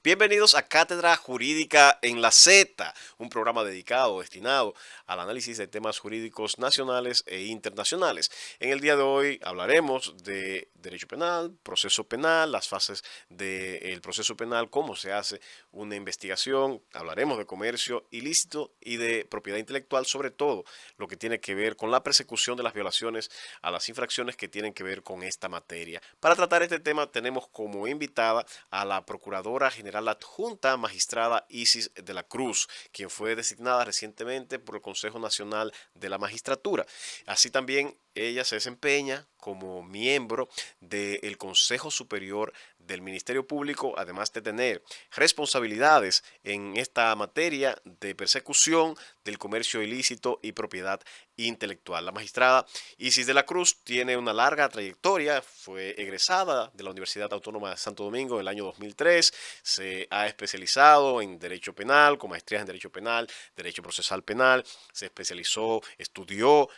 Bienvenidos a Cátedra Jurídica en la Z, un programa destinado al análisis de temas jurídicos nacionales e internacionales. En el día de hoy hablaremos de derecho penal, proceso penal, las fases del proceso penal, cómo se hace una investigación, hablaremos de comercio ilícito y de propiedad intelectual, sobre todo lo que tiene que ver con la persecución de las violaciones a las infracciones que tienen que ver con esta materia. Para tratar este tema tenemos como invitada a la Procuradora General Adjunta, magistrada Isis de la Cruz, quien fue designada recientemente por el Consejo Nacional de la Magistratura. Así también ella se desempeña como miembro del Consejo Superior del Ministerio Público, además de tener responsabilidades en esta materia de persecución del comercio ilícito y propiedad intelectual. La magistrada Isis de la Cruz tiene una larga trayectoria, fue egresada de la Universidad Autónoma de Santo Domingo en el año 2003, se ha especializado en Derecho Penal, con maestrías en Derecho Penal, Derecho Procesal Penal, se especializó, estudió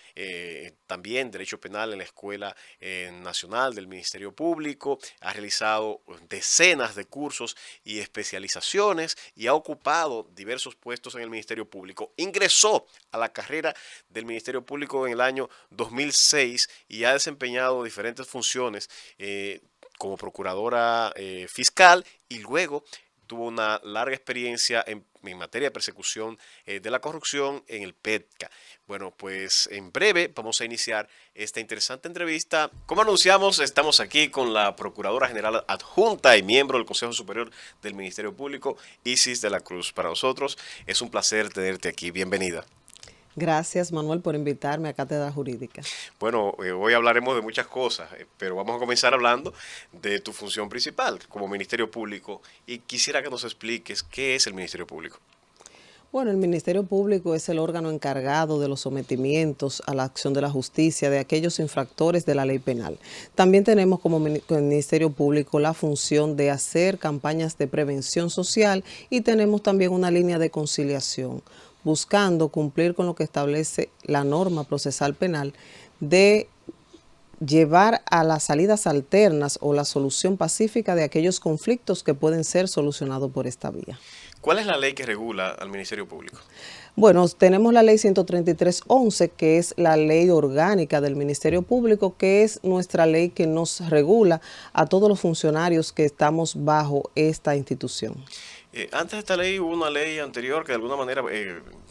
también Derecho Penal en la Escuela Nacional del Ministerio Público, ha realizado decenas de cursos y especializaciones y ha ocupado diversos puestos en el Ministerio Público. Ingresó a la carrera del Ministerio Público en el año 2006 y ha desempeñado diferentes funciones como procuradora fiscal y luego tuvo una larga experiencia en materia de persecución de la corrupción en el PETCA. Bueno, pues en breve vamos a iniciar esta interesante entrevista. Como anunciamos, estamos aquí con la Procuradora General Adjunta y miembro del Consejo Superior del Ministerio Público, Isis de la Cruz. Para nosotros es un placer tenerte aquí. Bienvenida. Gracias, Manuel, por invitarme a Cátedra Jurídica. Bueno, hoy hablaremos de muchas cosas, pero vamos a comenzar hablando de tu función principal como Ministerio Público y quisiera que nos expliques qué es el Ministerio Público. Bueno, el Ministerio Público es el órgano encargado de los sometimientos a la acción de la justicia de aquellos infractores de la ley penal. También tenemos como Ministerio Público la función de hacer campañas de prevención social y tenemos también una línea de conciliación, buscando cumplir con lo que establece la norma procesal penal de llevar a las salidas alternas o la solución pacífica de aquellos conflictos que pueden ser solucionados por esta vía. ¿Cuál es la ley que regula al Ministerio Público? Bueno, tenemos la ley 133.11, que es la ley orgánica del Ministerio Público, que es nuestra ley que nos regula a todos los funcionarios que estamos bajo esta institución. Antes de esta ley hubo una ley anterior que de alguna manera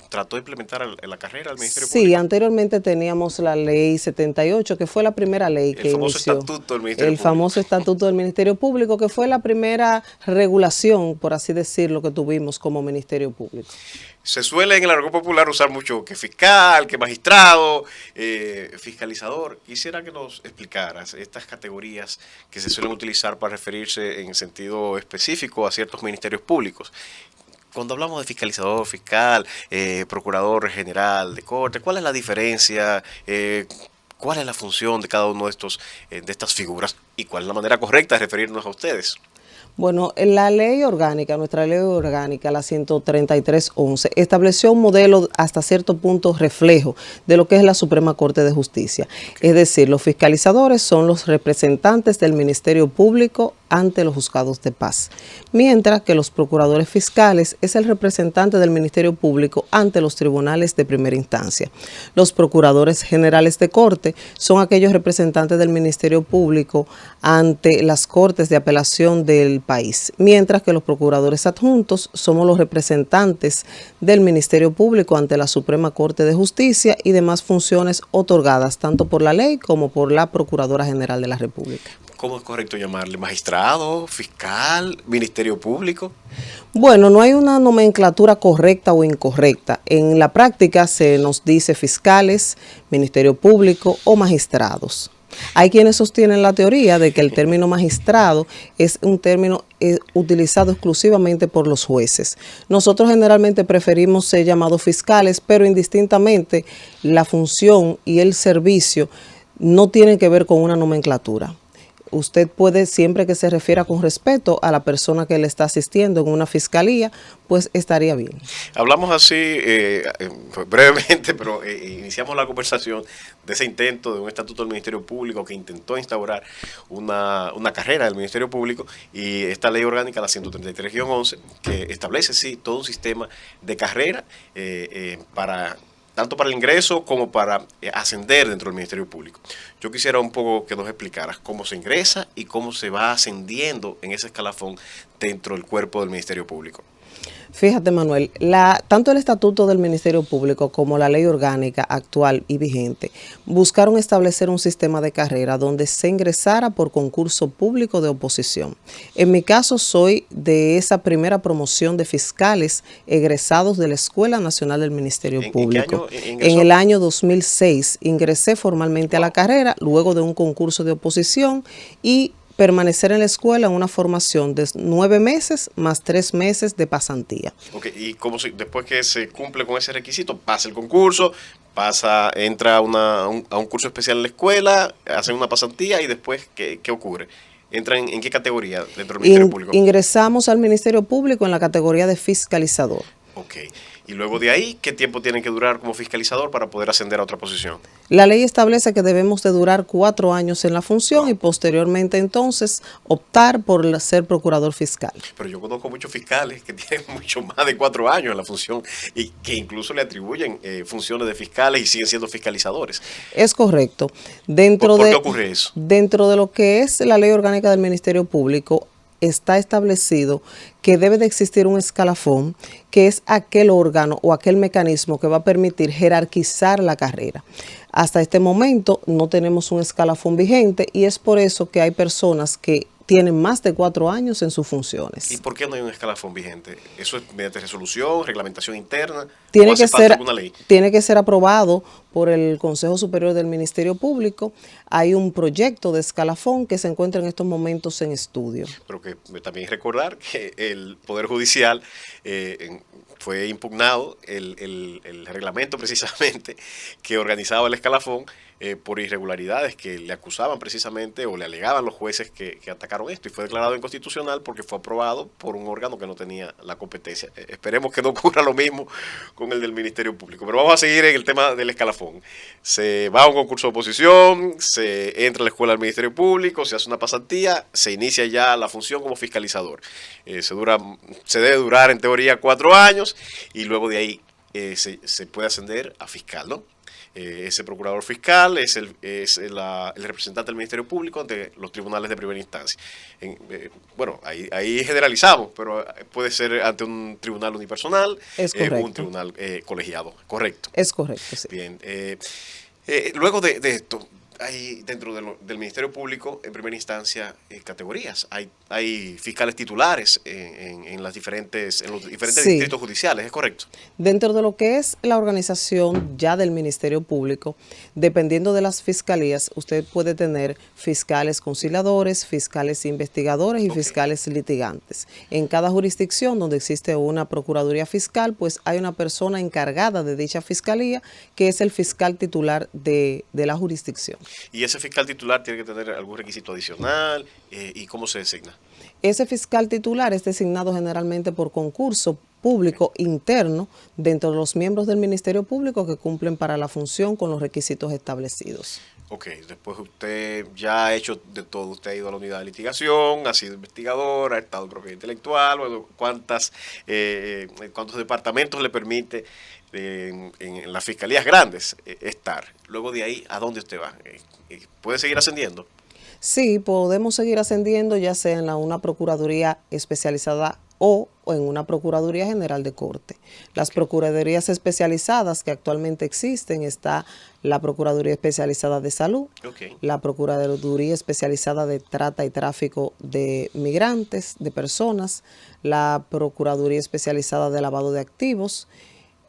trató de implementar en la carrera del Ministerio Público. Sí, anteriormente teníamos la ley 78, que fue la primera ley que inició. El famoso estatuto del Ministerio Público. El famoso estatuto del Ministerio Público, que fue la primera regulación, por así decirlo, que tuvimos como Ministerio Público. Se suele en el argot popular usar mucho que fiscal, que magistrado, fiscalizador. Quisiera que nos explicaras estas categorías que se suelen utilizar para referirse en sentido específico a ciertos ministerios públicos. Cuando hablamos de fiscalizador, fiscal, procurador general de corte, ¿cuál es la diferencia? ¿Cuál es la función de cada uno de estas figuras? ¿Y cuál es la manera correcta de referirnos a ustedes? Bueno, la ley orgánica, nuestra ley orgánica, la 133.11, estableció un modelo hasta cierto punto reflejo de lo que es la Suprema Corte de Justicia. Okay. Es decir, los fiscalizadores son los representantes del Ministerio Público ante los juzgados de paz, mientras que los procuradores fiscales es el representante del Ministerio Público ante los tribunales de primera instancia. Los procuradores generales de corte son aquellos representantes del Ministerio Público ante las cortes de apelación del país, mientras que los procuradores adjuntos somos los representantes del Ministerio Público ante la Suprema Corte de Justicia y demás funciones otorgadas tanto por la ley como por la Procuradora General de la República. ¿Cómo es correcto llamarle? ¿Magistrado, fiscal, Ministerio Público? Bueno, no hay una nomenclatura correcta o incorrecta. En la práctica se nos dice fiscales, Ministerio Público o magistrados. Hay quienes sostienen la teoría de que el término magistrado es un término utilizado exclusivamente por los jueces. Nosotros generalmente preferimos ser llamados fiscales, pero indistintamente la función y el servicio no tienen que ver con una nomenclatura. Usted puede, siempre que se refiera con respeto a la persona que le está asistiendo en una fiscalía, pues estaría bien. Hablamos así brevemente, pero iniciamos la conversación de ese intento de un estatuto del Ministerio Público que intentó instaurar una carrera del Ministerio Público, y esta ley orgánica, la 133-11, que establece, sí, todo un sistema de carrera para tanto para el ingreso como para ascender dentro del Ministerio Público. Yo quisiera un poco que nos explicaras cómo se ingresa y cómo se va ascendiendo en ese escalafón dentro del cuerpo del Ministerio Público. Fíjate, Manuel, tanto el Estatuto del Ministerio Público como la ley orgánica actual y vigente buscaron establecer un sistema de carrera donde se ingresara por concurso público de oposición. En mi caso, soy de esa primera promoción de fiscales egresados de la Escuela Nacional del Ministerio Público. ¿En qué año ingresó? En el año 2006 ingresé formalmente a la carrera luego de un concurso de oposición y permanecer en la escuela en una formación de 9 meses más 3 meses de pasantía. Ok, y después que se cumple con ese requisito, pasa el concurso, entra a un curso especial en la escuela, hacen una pasantía y después, ¿qué ocurre? ¿Entran en qué categoría dentro del Ministerio Público? Ingresamos al Ministerio Público en la categoría de fiscalizador. Ok, y luego de ahí, ¿qué tiempo tienen que durar como fiscalizador para poder ascender a otra posición? La ley establece que debemos de durar 4 años en la función y posteriormente entonces optar por ser procurador fiscal. Pero yo conozco muchos fiscales que tienen mucho más de 4 años en la función y que incluso le atribuyen funciones de fiscales y siguen siendo fiscalizadores. Es correcto. ¿Por qué ocurre eso? Dentro de lo que es la ley orgánica del Ministerio Público, está establecido que debe de existir un escalafón, que es aquel órgano o aquel mecanismo que va a permitir jerarquizar la carrera. Hasta este momento no tenemos un escalafón vigente y es por eso que hay personas que tienen más de 4 años en sus funciones. ¿Y por qué no hay un escalafón vigente? ¿Eso es mediante resolución, reglamentación interna? Tiene ¿O hace falta alguna ley? Tiene que ser aprobado por el Consejo Superior del Ministerio Público. Hay un proyecto de escalafón que se encuentra en estos momentos en estudio. Pero que también recordar que el Poder Judicial fue impugnado el reglamento precisamente que organizaba el escalafón por irregularidades que le acusaban precisamente o le alegaban los jueces que atacaron esto, y fue declarado inconstitucional porque fue aprobado por un órgano que no tenía la competencia. Esperemos que no ocurra lo mismo con el del Ministerio Público, pero vamos a seguir en el tema del escalafón. Se va a un concurso de oposición, se entra a la escuela del Ministerio Público, se hace una pasantía, se inicia ya la función como fiscalizador. Se debe durar en teoría 4 años y luego de ahí se puede ascender a fiscal, ¿no? Ese procurador fiscal es el representante del Ministerio Público ante los tribunales de primera instancia. Bueno, ahí generalizamos, pero puede ser ante un tribunal unipersonal, un tribunal colegiado, ¿correcto? Es correcto, sí. Bien, luego de esto, hay dentro del Ministerio Público, en primera instancia, categorías. Hay fiscales titulares en los diferentes distritos judiciales, ¿es correcto? Dentro de lo que es la organización ya del Ministerio Público, dependiendo de las fiscalías, usted puede tener fiscales conciliadores, fiscales investigadores y fiscales litigantes. En cada jurisdicción donde existe una procuraduría fiscal, pues hay una persona encargada de dicha fiscalía que es el fiscal titular de la jurisdicción. ¿Y ese fiscal titular tiene que tener algún requisito adicional? ¿Y cómo se designa? Ese fiscal titular es designado generalmente por concurso público interno dentro de los miembros del Ministerio Público que cumplen para la función con los requisitos establecidos. Ok, después usted ya ha hecho de todo, usted ha ido a la unidad de litigación, ha sido investigador, ha estado en propiedad intelectual, bueno, ¿cuántos departamentos le permite en las fiscalías grandes estar? Luego de ahí, ¿a dónde usted va? ¿Puede seguir ascendiendo? Sí, podemos seguir ascendiendo ya sea en una procuraduría especializada o en una Procuraduría General de Corte. Las procuradurías especializadas que actualmente existen está la Procuraduría Especializada de Salud, la Procuraduría Especializada de Trata y Tráfico de Migrantes, de Personas, la Procuraduría Especializada de Lavado de Activos,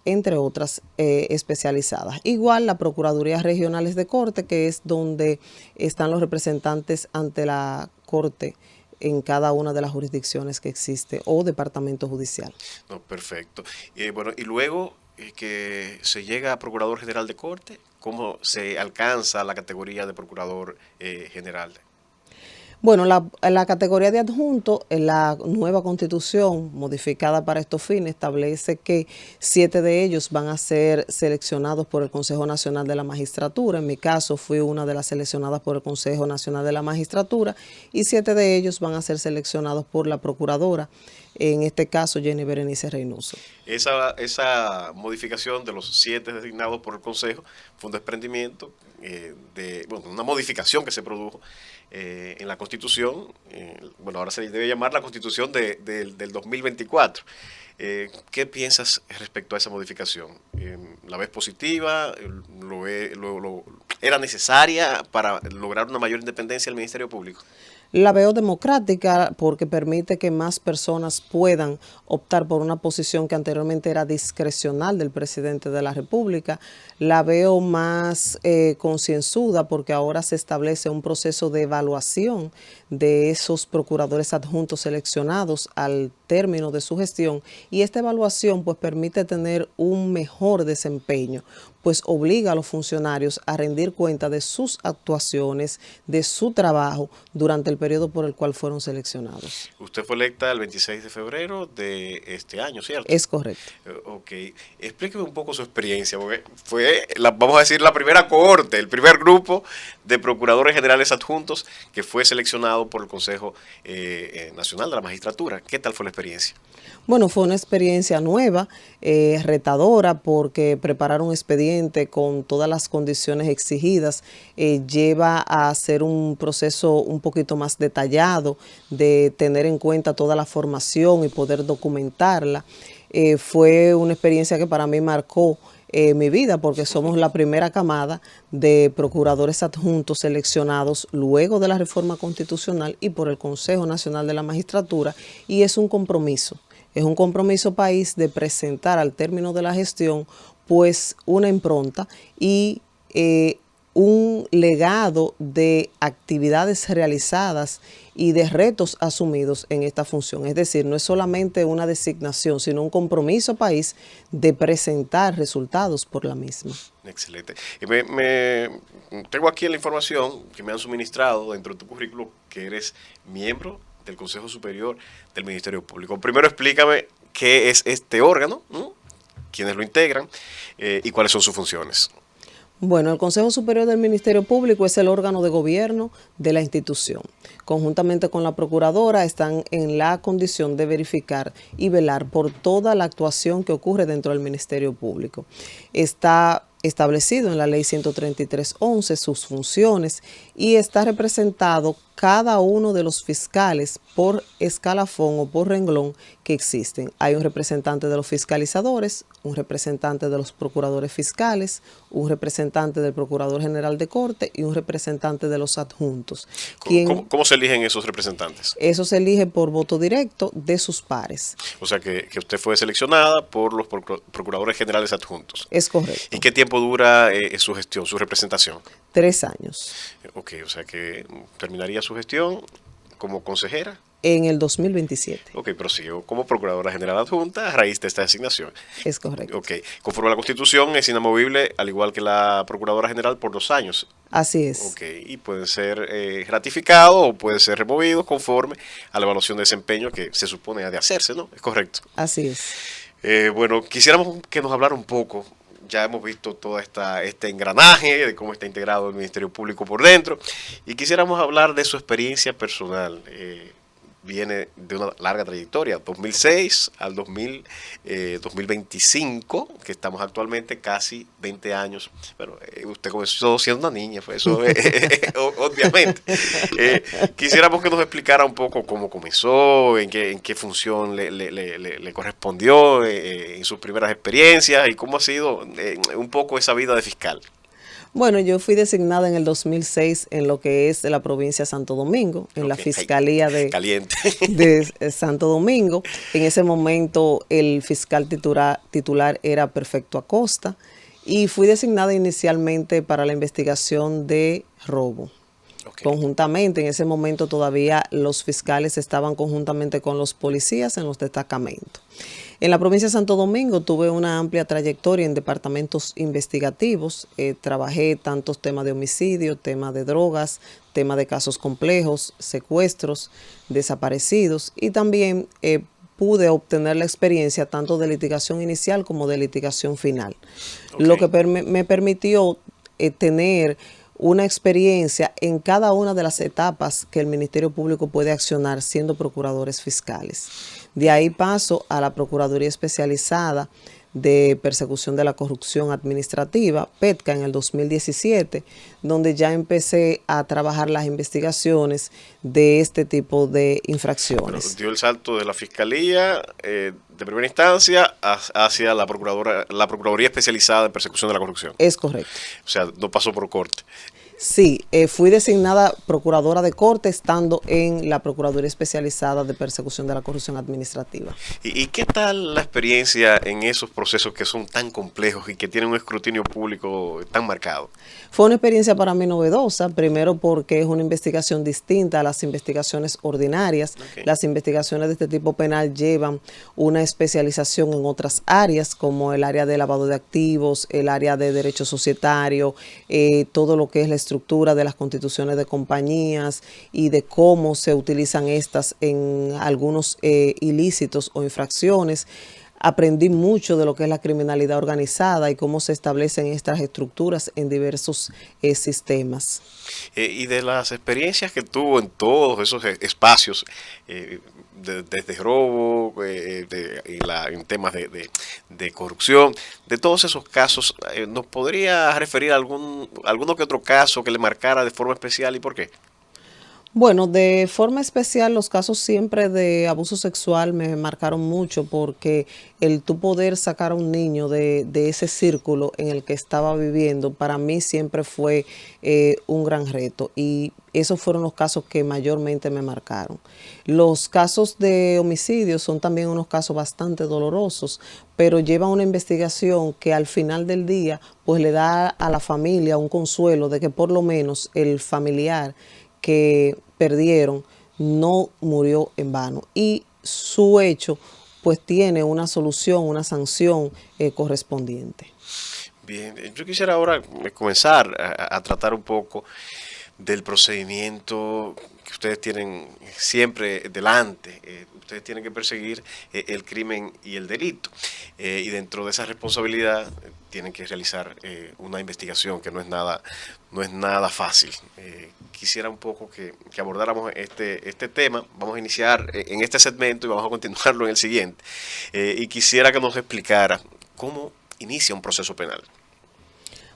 entre otras especializadas. Igual la Procuradurías Regionales de Corte, que es donde están los representantes ante la Corte en cada una de las jurisdicciones que existe o departamento judicial. No, perfecto. Bueno, y luego que se llega a Procurador General de Corte, ¿cómo se alcanza la categoría de Procurador General? Bueno, la categoría de adjunto, en la nueva constitución modificada para estos fines, establece que 7 de ellos van a ser seleccionados por el Consejo Nacional de la Magistratura. En mi caso, fui una de las seleccionadas por el Consejo Nacional de la Magistratura y 7 de ellos van a ser seleccionados por la Procuradora, en este caso Jenny Berenice Reynoso. Esa modificación de los 7 designados por el Consejo fue un desprendimiento una modificación que se produjo en la Constitución. Bueno, ahora se debe llamar la Constitución del 2024. ¿Qué piensas respecto a esa modificación? ¿La ves positiva? ¿Era necesaria para lograr una mayor independencia del Ministerio Público? La veo democrática porque permite que más personas puedan optar por una posición que anteriormente era discrecional del presidente de la República. La veo más concienzuda porque ahora se establece un proceso de evaluación de esos procuradores adjuntos seleccionados al término de su gestión, y esta evaluación pues permite tener un mejor desempeño, pues obliga a los funcionarios a rendir cuenta de sus actuaciones, de su trabajo durante el periodo por el cual fueron seleccionados. Usted fue electa el 26 de febrero de este año, ¿cierto? Es correcto. Ok, explíqueme un poco su experiencia, porque fue, vamos a decir, la primera cohorte, el primer grupo de procuradores generales adjuntos que fue seleccionado por el Consejo Nacional de la Magistratura. ¿Qué tal fue la experiencia? Bueno, fue una experiencia nueva, retadora, porque preparar un expediente con todas las condiciones exigidas lleva a hacer un proceso un poquito más detallado, de tener en cuenta toda la formación y poder documentarla. Fue una experiencia que para mí marcó mi vida, porque somos la primera camada de procuradores adjuntos seleccionados luego de la reforma constitucional y por el Consejo Nacional de la Magistratura, y es un compromiso. Es un compromiso país de presentar al término de la gestión pues una impronta y un legado de actividades realizadas y de retos asumidos en esta función. Es decir, no es solamente una designación, sino un compromiso país de presentar resultados por la misma. Excelente. Tengo aquí la información que me han suministrado dentro de tu currículo que eres miembro del Consejo Superior del Ministerio Público. Primero explícame qué es este órgano, ¿no? Quiénes lo integran y cuáles son sus funciones. Bueno, el Consejo Superior del Ministerio Público es el órgano de gobierno de la institución. Conjuntamente con la Procuradora están en la condición de verificar y velar por toda la actuación que ocurre dentro del Ministerio Público. Está establecido en la Ley 133.11 sus funciones y está representado cada uno de los fiscales por escalafón o por renglón que existen. Hay un representante de los fiscalizadores, un representante de los procuradores fiscales, un representante del Procurador General de Corte y un representante de los adjuntos. ¿Cómo se eligen esos representantes? Eso se elige por voto directo de sus pares. O sea que usted fue seleccionada por los procuradores generales adjuntos. Es correcto. ¿Y qué tiempo dura su gestión, su representación? 3 años. Ok, o sea que terminaría su gestión como consejera. En el 2027. Ok, prosigo como Procuradora General Adjunta a raíz de esta designación. Es correcto. Ok, conforme a la Constitución es inamovible, al igual que la Procuradora General, por 2 años. Así es. Ok, y pueden ser ratificados o pueden ser removidos conforme a la evaluación de desempeño que se supone ha de hacerse, ¿no? Es correcto. Así es. Bueno, quisiéramos que nos hablara un poco. Ya hemos visto todo este engranaje de cómo está integrado el Ministerio Público por dentro y quisiéramos hablar de su experiencia personal. Viene de una larga trayectoria, 2006 al 2025, que estamos actualmente casi 20 años. Bueno, usted comenzó siendo una niña, pues eso obviamente. Quisiéramos que nos explicara un poco cómo comenzó, en qué función le correspondió en sus primeras experiencias y cómo ha sido un poco esa vida de fiscal. Bueno, yo fui designada en el 2006 en lo que es de la provincia de Santo Domingo, en la Fiscalía de Santo Domingo. En ese momento el fiscal titular era Perfecto Acosta y fui designada inicialmente para la investigación de robo. Conjuntamente, en ese momento todavía los fiscales estaban conjuntamente con los policías en los destacamentos. En la provincia de Santo Domingo tuve una amplia trayectoria en departamentos investigativos. Trabajé tantos temas de homicidio, temas de drogas, temas de casos complejos, secuestros, desaparecidos y también pude obtener la experiencia tanto de litigación inicial como de litigación final. Okay. Lo que me permitió tener una experiencia en cada una de las etapas que el Ministerio Público puede accionar siendo procuradores fiscales. De ahí paso a la Procuraduría Especializada de Persecución de la Corrupción Administrativa, PETCA, en el 2017, donde ya empecé a trabajar las investigaciones de este tipo de infracciones. Bueno, dio el salto de la Fiscalía de primera instancia hacia la Procuraduría Especializada en Persecución de la Corrupción. Es correcto. O sea, no pasó por corte. Sí, fui designada procuradora de corte estando en la Procuraduría Especializada de Persecución de la Corrupción Administrativa. ¿Y qué tal la experiencia en esos procesos que son tan complejos y que tienen un escrutinio público tan marcado? Fue una experiencia para mí novedosa, primero porque es una investigación distinta a las investigaciones ordinarias. Okay. Las investigaciones de este tipo penal llevan una especialización en otras áreas, como el área de lavado de activos, el área de derecho societario, todo lo que es la estructura de las constituciones de compañías y de cómo se utilizan estas en algunos ilícitos o infracciones. Aprendí mucho de lo que es la criminalidad organizada y cómo se establecen estas estructuras en diversos sistemas. Y de las experiencias que tuvo en todos esos espacios, desde robo, en temas de corrupción, de todos esos casos, ¿nos podría referir a alguno que otro caso que le marcara de forma especial y por qué? Bueno, de forma especial los casos siempre de abuso sexual me marcaron mucho porque el tú poder sacar a un niño de ese círculo en el que estaba viviendo para mí siempre fue un gran reto y esos fueron los casos que mayormente me marcaron. Los casos de homicidio son también unos casos bastante dolorosos, pero llevan una investigación que al final del día pues le da a la familia un consuelo de que por lo menos el familiar que perdieron no murió en vano y su hecho pues tiene una solución, una sanción correspondiente. Bien, yo quisiera ahora comenzar a tratar un poco del procedimiento que ustedes tienen siempre delante. Ustedes tienen que perseguir el crimen y el delito y dentro de esa responsabilidad tienen que realizar una investigación que no es nada fácil. Quisiera un poco que abordáramos este tema. Vamos a iniciar en este segmento y vamos a continuarlo en el siguiente. Y quisiera que nos explicara cómo inicia un proceso penal.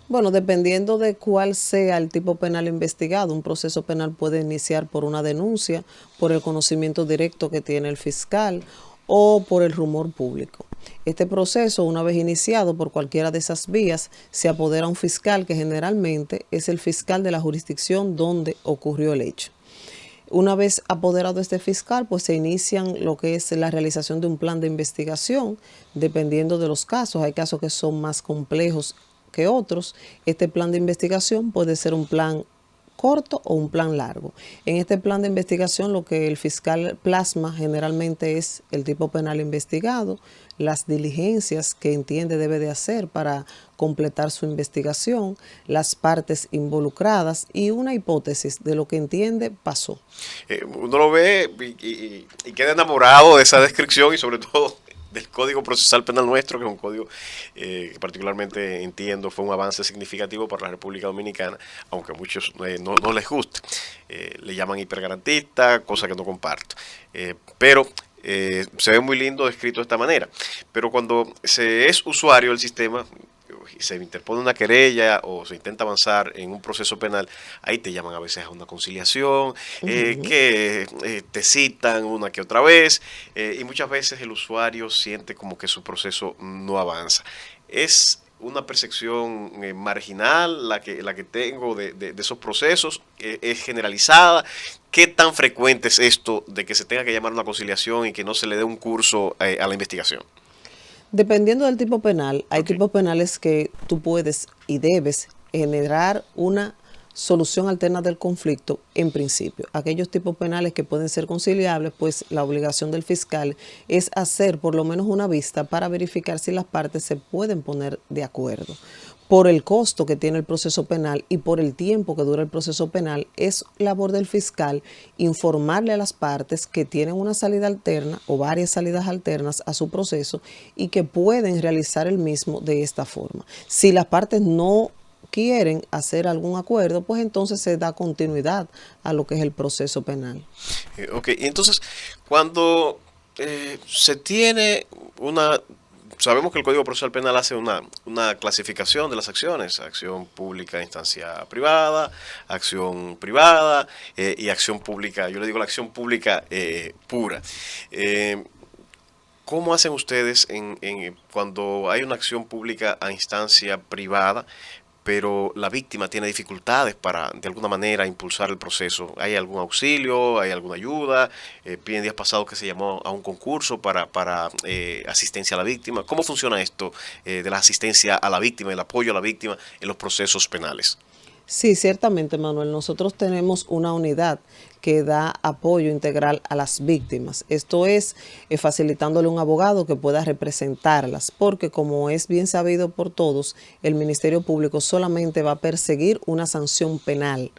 Bueno, dependiendo de cuál sea el tipo penal investigado, un proceso penal puede iniciar por una denuncia, por el conocimiento directo que tiene el fiscal o por el rumor público. Este proceso, una vez iniciado por cualquiera de esas vías, se apodera a un fiscal que generalmente es el fiscal de la jurisdicción donde ocurrió el hecho. Una vez apoderado este fiscal, pues se inician lo que es la realización de un plan de investigación, dependiendo de los casos. Hay casos que son más complejos que otros. Este plan de investigación puede ser un plan corto o un plan largo. En este plan de investigación lo que el fiscal plasma generalmente es el tipo penal investigado, las diligencias que entiende debe de hacer para completar su investigación, las partes involucradas y una hipótesis de lo que entiende pasó. Uno lo ve y queda enamorado de esa descripción y sobre todo del Código Procesal Penal nuestro, que es un código que particularmente entiendo fue un avance significativo para la República Dominicana, aunque a muchos no les guste. Le llaman hipergarantista, cosa que no comparto. Pero se ve muy lindo descrito de esta manera. Pero cuando se es usuario del sistema, se interpone una querella o se intenta avanzar en un proceso penal, ahí te llaman a veces a una conciliación, que te citan una que otra vez, y muchas veces el usuario siente como que su proceso no avanza. Es una percepción marginal la que tengo de esos procesos, es generalizada. ¿Qué tan frecuente es esto de que se tenga que llamar a una conciliación y que no se le dé un curso a la investigación? Dependiendo del tipo penal, hay tipos penales que tú puedes y debes generar una solución alterna del conflicto en principio. Aquellos tipos penales que pueden ser conciliables, pues la obligación del fiscal es hacer por lo menos una vista para verificar si las partes se pueden poner de acuerdo. Por el costo que tiene el proceso penal y por el tiempo que dura el proceso penal, es labor del fiscal informarle a las partes que tienen una salida alterna o varias salidas alternas a su proceso y que pueden realizar el mismo de esta forma. Si las partes no quieren hacer algún acuerdo, pues entonces se da continuidad a lo que es el proceso penal. Ok, y entonces, cuando se tiene una... Sabemos que el Código Procesal Penal hace una clasificación de las acciones: acción pública a instancia privada, acción privada y acción pública, yo le digo la acción pública pura. ¿Cómo hacen ustedes cuando hay una acción pública a instancia privada, pero la víctima tiene dificultades para, de alguna manera, impulsar el proceso? ¿Hay algún auxilio? ¿Hay alguna ayuda? Piden días pasados que se llamó a un concurso para asistencia a la víctima. ¿Cómo funciona esto de la asistencia a la víctima, el apoyo a la víctima en los procesos penales? Sí, ciertamente, Manuel. Nosotros tenemos una unidad que da apoyo integral a las víctimas. Esto es facilitándole un abogado que pueda representarlas, porque como es bien sabido por todos, el Ministerio Público solamente va a perseguir una sanción penal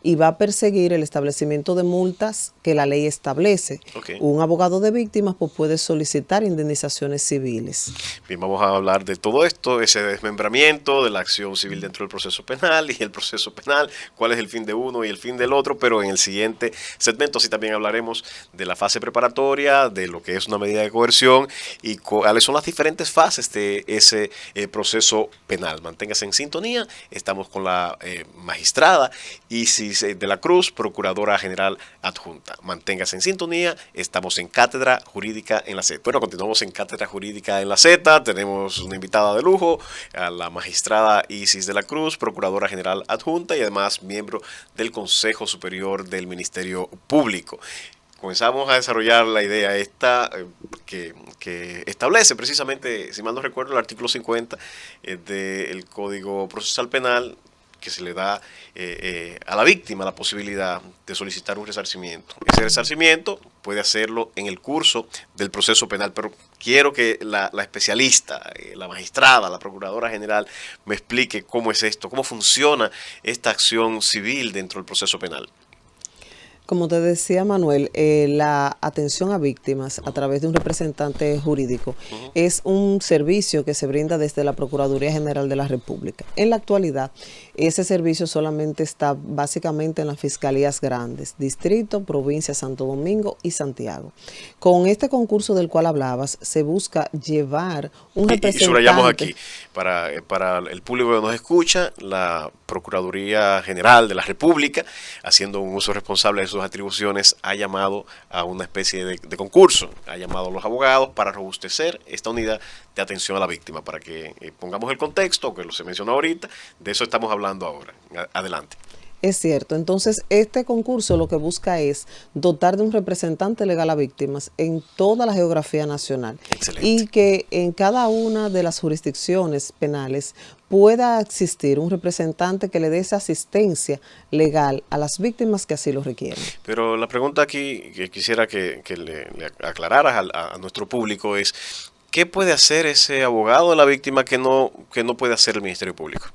y va a perseguir el establecimiento de multas que la ley establece. Okay. Un abogado de víctimas pues, puede solicitar indemnizaciones civiles. Bien, vamos a hablar de todo esto, ese desmembramiento de la acción civil dentro del proceso penal y el proceso penal, cuál es el fin de uno y el fin del otro, pero en el siguiente segmento sí también hablaremos de la fase preparatoria, de lo que es una medida de coerción y cuáles son las diferentes fases de ese proceso penal. Manténgase en sintonía, estamos con la magistrada Isis de la Cruz, Procuradora General Adjunta. Manténgase en sintonía, estamos en Cátedra Jurídica en la Z. Bueno, continuamos en Cátedra Jurídica en la Z, tenemos una invitada de lujo, a la magistrada Isis de la Cruz, Procuradora General Adjunta y además miembro del Consejo Superior del Ministerio Público. Comenzamos a desarrollar la idea esta que establece precisamente, si mal no recuerdo, el artículo 50 del Código Procesal Penal, que se le da a la víctima la posibilidad de solicitar un resarcimiento. Ese resarcimiento puede hacerlo en el curso del proceso penal, pero quiero que la especialista, la magistrada, la procuradora general, me explique cómo es esto, cómo funciona esta acción civil dentro del proceso penal. Como te decía Manuel, la atención a víctimas a través de un representante jurídico es un servicio que se brinda desde la Procuraduría General de la República. En la actualidad, ese servicio solamente está básicamente en las fiscalías grandes, Distrito, Provincia, Santo Domingo y Santiago. Con este concurso del cual hablabas, se busca llevar un representante. Y subrayamos aquí, para el público que nos escucha, la Procuraduría General de la República, haciendo un uso responsable de sus atribuciones, ha llamado a una especie de concurso, ha llamado a los abogados para robustecer esta unidad de atención a la víctima, para que pongamos el contexto, que lo se mencionó ahorita, de eso estamos hablando ahora. Adelante. Es cierto, entonces este concurso lo que busca es dotar de un representante legal a víctimas en toda la geografía nacional. Excelente. Y que en cada una de las jurisdicciones penales pueda existir un representante que le dé esa asistencia legal a las víctimas que así lo requieren. Pero la pregunta aquí que quisiera que le aclararas a nuestro público es, ¿qué puede hacer ese abogado de la víctima que no puede hacer el Ministerio Público?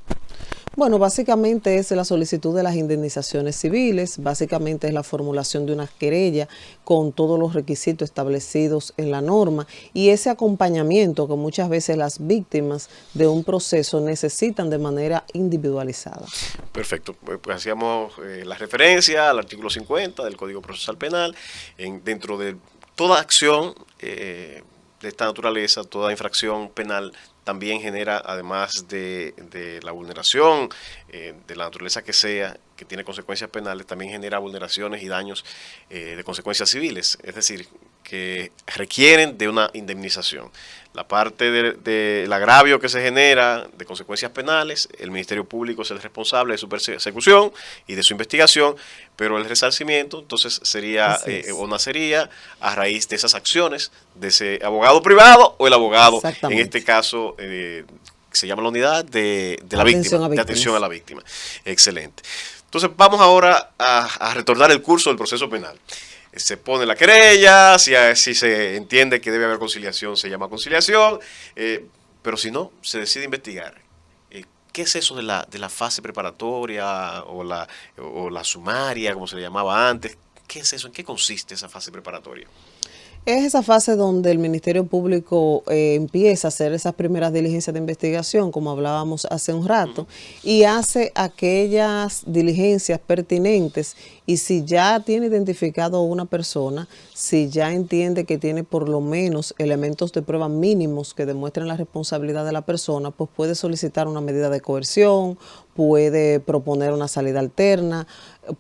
Bueno, básicamente es la solicitud de las indemnizaciones civiles, básicamente es la formulación de una querella con todos los requisitos establecidos en la norma y ese acompañamiento que muchas veces las víctimas de un proceso necesitan de manera individualizada. Perfecto, pues hacíamos la referencia al artículo 50 del Código Procesal Penal. Dentro de toda acción de esta naturaleza, toda infracción penal también genera, además de la vulneración de la naturaleza que sea, que tiene consecuencias penales, también genera vulneraciones y daños de consecuencias civiles, es decir, que requieren de una indemnización. La parte del agravio que se genera de consecuencias penales, el Ministerio Público es el responsable de su persecución y de su investigación, pero el resarcimiento entonces sería o nacería a raíz de esas acciones de ese abogado privado o el abogado, en este caso, se llama la unidad de la víctima, de atención a la víctima. Excelente. Entonces vamos ahora a retornar el curso del proceso penal. Se pone la querella, si se entiende que debe haber conciliación, se llama conciliación, pero si no, se decide investigar. ¿Qué es eso de la fase preparatoria o la sumaria, como se le llamaba antes? ¿Qué es eso? ¿En qué consiste esa fase preparatoria? Es esa fase donde el Ministerio Público empieza a hacer esas primeras diligencias de investigación, como hablábamos hace un rato, y hace aquellas diligencias pertinentes. Y si ya tiene identificado a una persona, si ya entiende que tiene por lo menos elementos de prueba mínimos que demuestren la responsabilidad de la persona, pues puede solicitar una medida de coerción, puede proponer una salida alterna,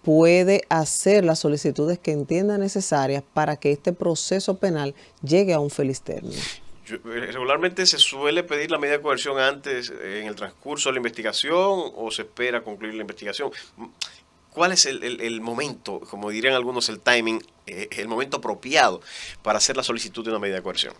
puede hacer las solicitudes que entienda necesarias para que este proceso penal llegue a un feliz término. Regularmente se suele pedir la medida de coerción antes, en el transcurso de la investigación, o se espera concluir la investigación. ¿Cuál es el momento, como dirían algunos, el timing, el momento apropiado para hacer la solicitud de una medida de coerción?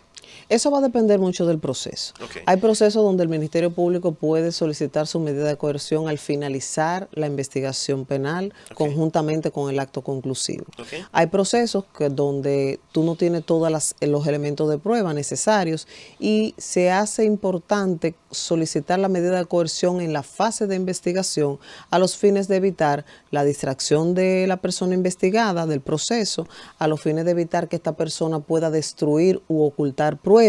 Eso va a depender mucho del proceso. Okay. Hay procesos donde el Ministerio Público puede solicitar su medida de coerción al finalizar la investigación penal, okay, conjuntamente con el acto conclusivo. Okay. Hay procesos donde tú no tienes todos los elementos de prueba necesarios y se hace importante solicitar la medida de coerción en la fase de investigación a los fines de evitar la distracción de la persona investigada del proceso, a los fines de evitar que esta persona pueda destruir u ocultar pruebas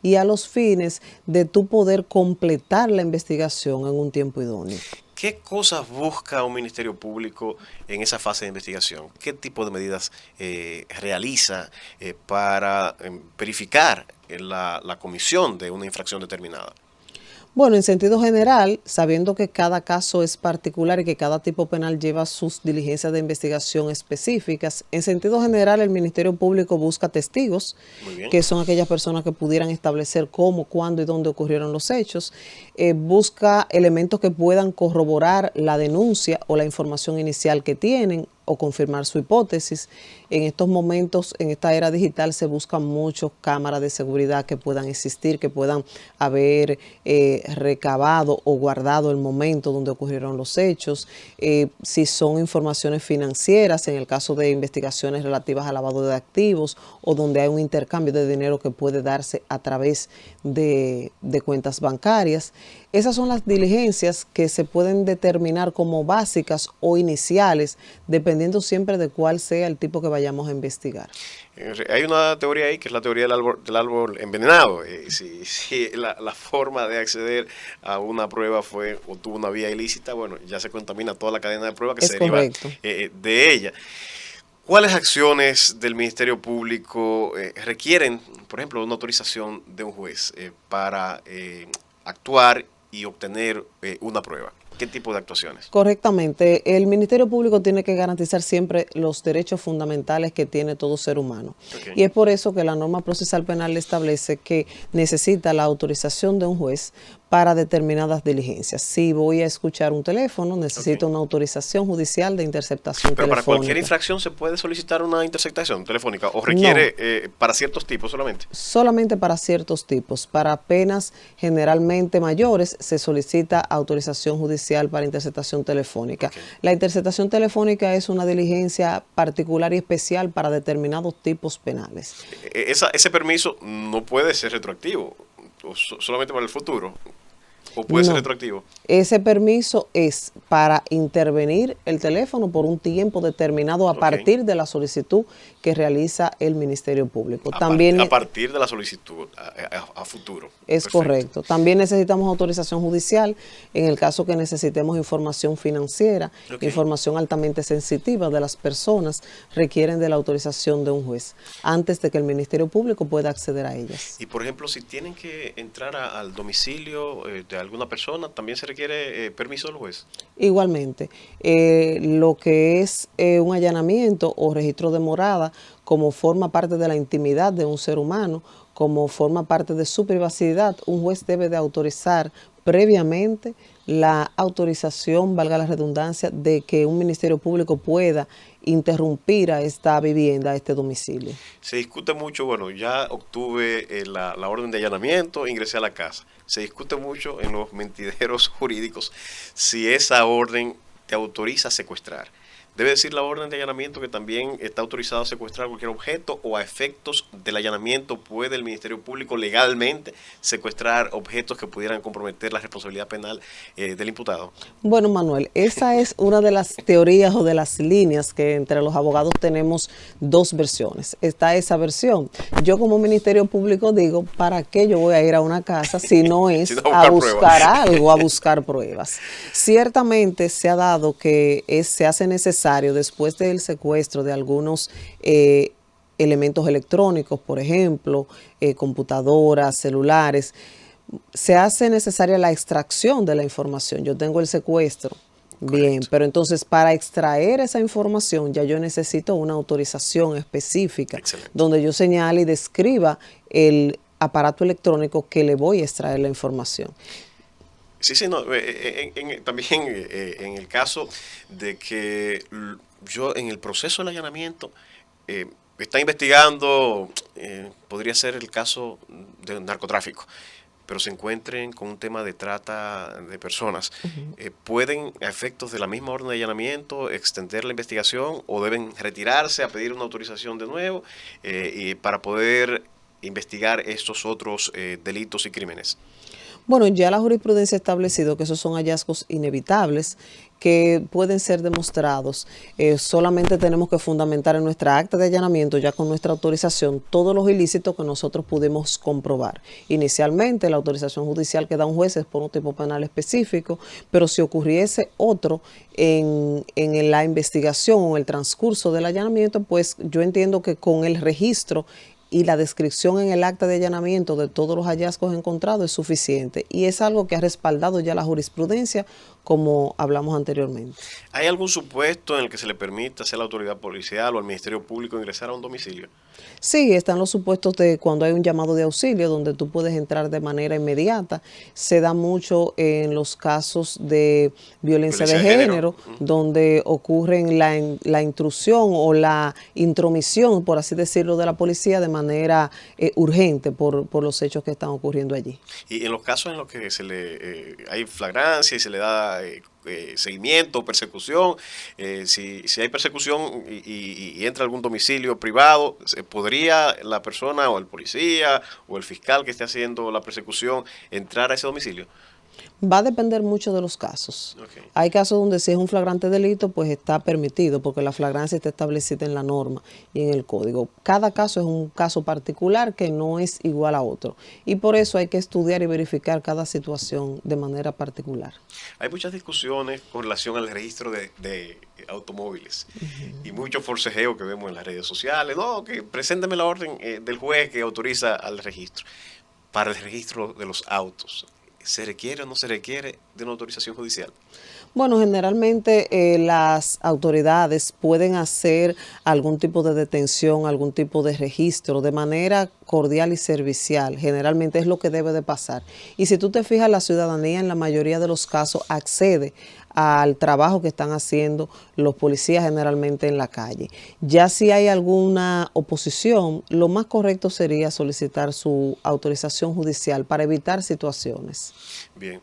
y a los fines de tú poder completar la investigación en un tiempo idóneo. ¿Qué cosas busca un Ministerio Público en esa fase de investigación? ¿Qué tipo de medidas realiza para verificar la comisión de una infracción determinada? Bueno, en sentido general, sabiendo que cada caso es particular y que cada tipo penal lleva sus diligencias de investigación específicas, en sentido general el Ministerio Público busca testigos, que son aquellas personas que pudieran establecer cómo, cuándo y dónde ocurrieron los hechos, busca elementos que puedan corroborar la denuncia o la información inicial que tienen, o confirmar su hipótesis. En estos momentos, en esta era digital, se buscan muchas cámaras de seguridad que puedan existir, que puedan haber recabado o guardado el momento donde ocurrieron los hechos. Si son informaciones financieras, en el caso de investigaciones relativas al lavado de activos o donde hay un intercambio de dinero que puede darse a través de cuentas bancarias. Esas son las diligencias que se pueden determinar como básicas o iniciales, dependiendo siempre de cuál sea el tipo que vayamos a investigar. Hay una teoría ahí que es la teoría del árbol envenenado. Si la forma de acceder a una prueba fue o tuvo una vía ilícita, bueno, ya se contamina toda la cadena de pruebas que se deriva de ella. ¿Cuáles acciones del Ministerio Público requieren, por ejemplo, una autorización de un juez para actuar y obtener una prueba? ¿Qué tipo de actuaciones? Correctamente. El Ministerio Público tiene que garantizar siempre los derechos fundamentales que tiene todo ser humano. Okay. Y es por eso que la norma procesal penal establece que necesita la autorización de un juez para determinadas diligencias. Si voy a escuchar un teléfono, necesito una autorización judicial de interceptación telefónica. ¿Pero para cualquier infracción se puede solicitar una interceptación telefónica o requiere para ciertos tipos solamente? Solamente para ciertos tipos. Para penas generalmente mayores se solicita autorización judicial para interceptación telefónica. Okay. La interceptación telefónica es una diligencia particular y especial para determinados tipos penales. Ese permiso no puede ser retroactivo, solamente para el futuro. ¿O puede ser retroactivo? Ese permiso es para intervenir el teléfono por un tiempo determinado a partir de la solicitud que realiza el Ministerio Público. A partir de la solicitud, a futuro. Es correcto. También necesitamos autorización judicial en el caso que necesitemos información financiera, información altamente sensitiva de las personas, requieren de la autorización de un juez antes de que el Ministerio Público pueda acceder a ellas. Y por ejemplo, si tienen que entrar al domicilio de alguna persona, ¿también se requiere permiso del juez? Igualmente, lo que es un allanamiento o registro de morada, como forma parte de la intimidad de un ser humano, como forma parte de su privacidad, un juez debe de autorizar previamente la autorización, valga la redundancia, de que un Ministerio Público pueda interrumpir a esta vivienda, a este domicilio. Se discute mucho, bueno, ya obtuve la orden de allanamiento, ingresé a la casa. Se discute mucho en los mentideros jurídicos si esa orden te autoriza a secuestrar. Debe decir la orden de allanamiento que también está autorizado a secuestrar cualquier objeto, o a efectos del allanamiento puede el Ministerio Público legalmente secuestrar objetos que pudieran comprometer la responsabilidad penal del imputado. Bueno, Manuel, esa es una de las teorías o de las líneas que entre los abogados tenemos dos versiones. Está esa versión. Yo como Ministerio Público digo, ¿para qué yo voy a ir a una casa si no es Si no a buscar buscar algo, a buscar pruebas? Ciertamente se ha dado que se hace necesario después del secuestro de algunos elementos electrónicos, por ejemplo, computadoras, celulares, se hace necesaria la extracción de la información. Yo tengo el secuestro, bien, correcto, pero entonces para extraer esa información ya yo necesito una autorización específica, excelente, donde yo señale y describa el aparato electrónico que le voy a extraer la información. Sí, sí, no, también en el caso de que yo en el proceso del allanamiento está investigando, podría ser el caso de narcotráfico, pero se encuentren con un tema de trata de personas, ¿pueden, a efectos de la misma orden de allanamiento, extender la investigación, o deben retirarse a pedir una autorización de nuevo y para poder investigar estos otros delitos y crímenes? Bueno, ya la jurisprudencia ha establecido que esos son hallazgos inevitables que pueden ser demostrados. Solamente tenemos que fundamentar en nuestra acta de allanamiento, ya con nuestra autorización, todos los ilícitos que nosotros pudimos comprobar. Inicialmente, la autorización judicial que da un juez es por un tipo penal específico, pero si ocurriese otro en la investigación o en el transcurso del allanamiento, pues yo entiendo que con el registro y la descripción en el acta de allanamiento de todos los hallazgos encontrados es suficiente, y es algo que ha respaldado ya la jurisprudencia, como hablamos anteriormente. ¿Hay algún supuesto en el que se le permita a la autoridad policial o al Ministerio Público ingresar a un domicilio? Sí, están los supuestos de cuando hay un llamado de auxilio donde tú puedes entrar de manera inmediata. Se da mucho en los casos de violencia de género, donde ocurren la intrusión o la intromisión, por así decirlo, de la policía de manera urgente por los hechos que están ocurriendo allí. Y en los casos en los que hay flagrancia y se le da seguimiento, persecución, si hay persecución y entra a algún domicilio privado, ¿podría la persona o el policía o el fiscal que esté haciendo la persecución entrar a ese domicilio? Va a depender mucho de los casos. Okay. Hay casos donde si es un flagrante delito, pues está permitido, porque la flagrancia está establecida en la norma y en el código. Cada caso es un caso particular que no es igual a otro, y por eso hay que estudiar y verificar cada situación de manera particular. Hay muchas discusiones con relación al registro de automóviles y mucho forcejeo que vemos en las redes sociales. No, que preséntame la orden del juez que autoriza al registro. Para el registro de los autos, ¿se requiere o no se requiere de una autorización judicial? Bueno, generalmente las autoridades pueden hacer algún tipo de detención, algún tipo de registro de manera cordial y servicial. Generalmente es lo que debe de pasar. Y si tú te fijas, la ciudadanía en la mayoría de los casos accede al trabajo que están haciendo los policías generalmente en la calle. Ya si hay alguna oposición, lo más correcto sería solicitar su autorización judicial para evitar situaciones. Bien,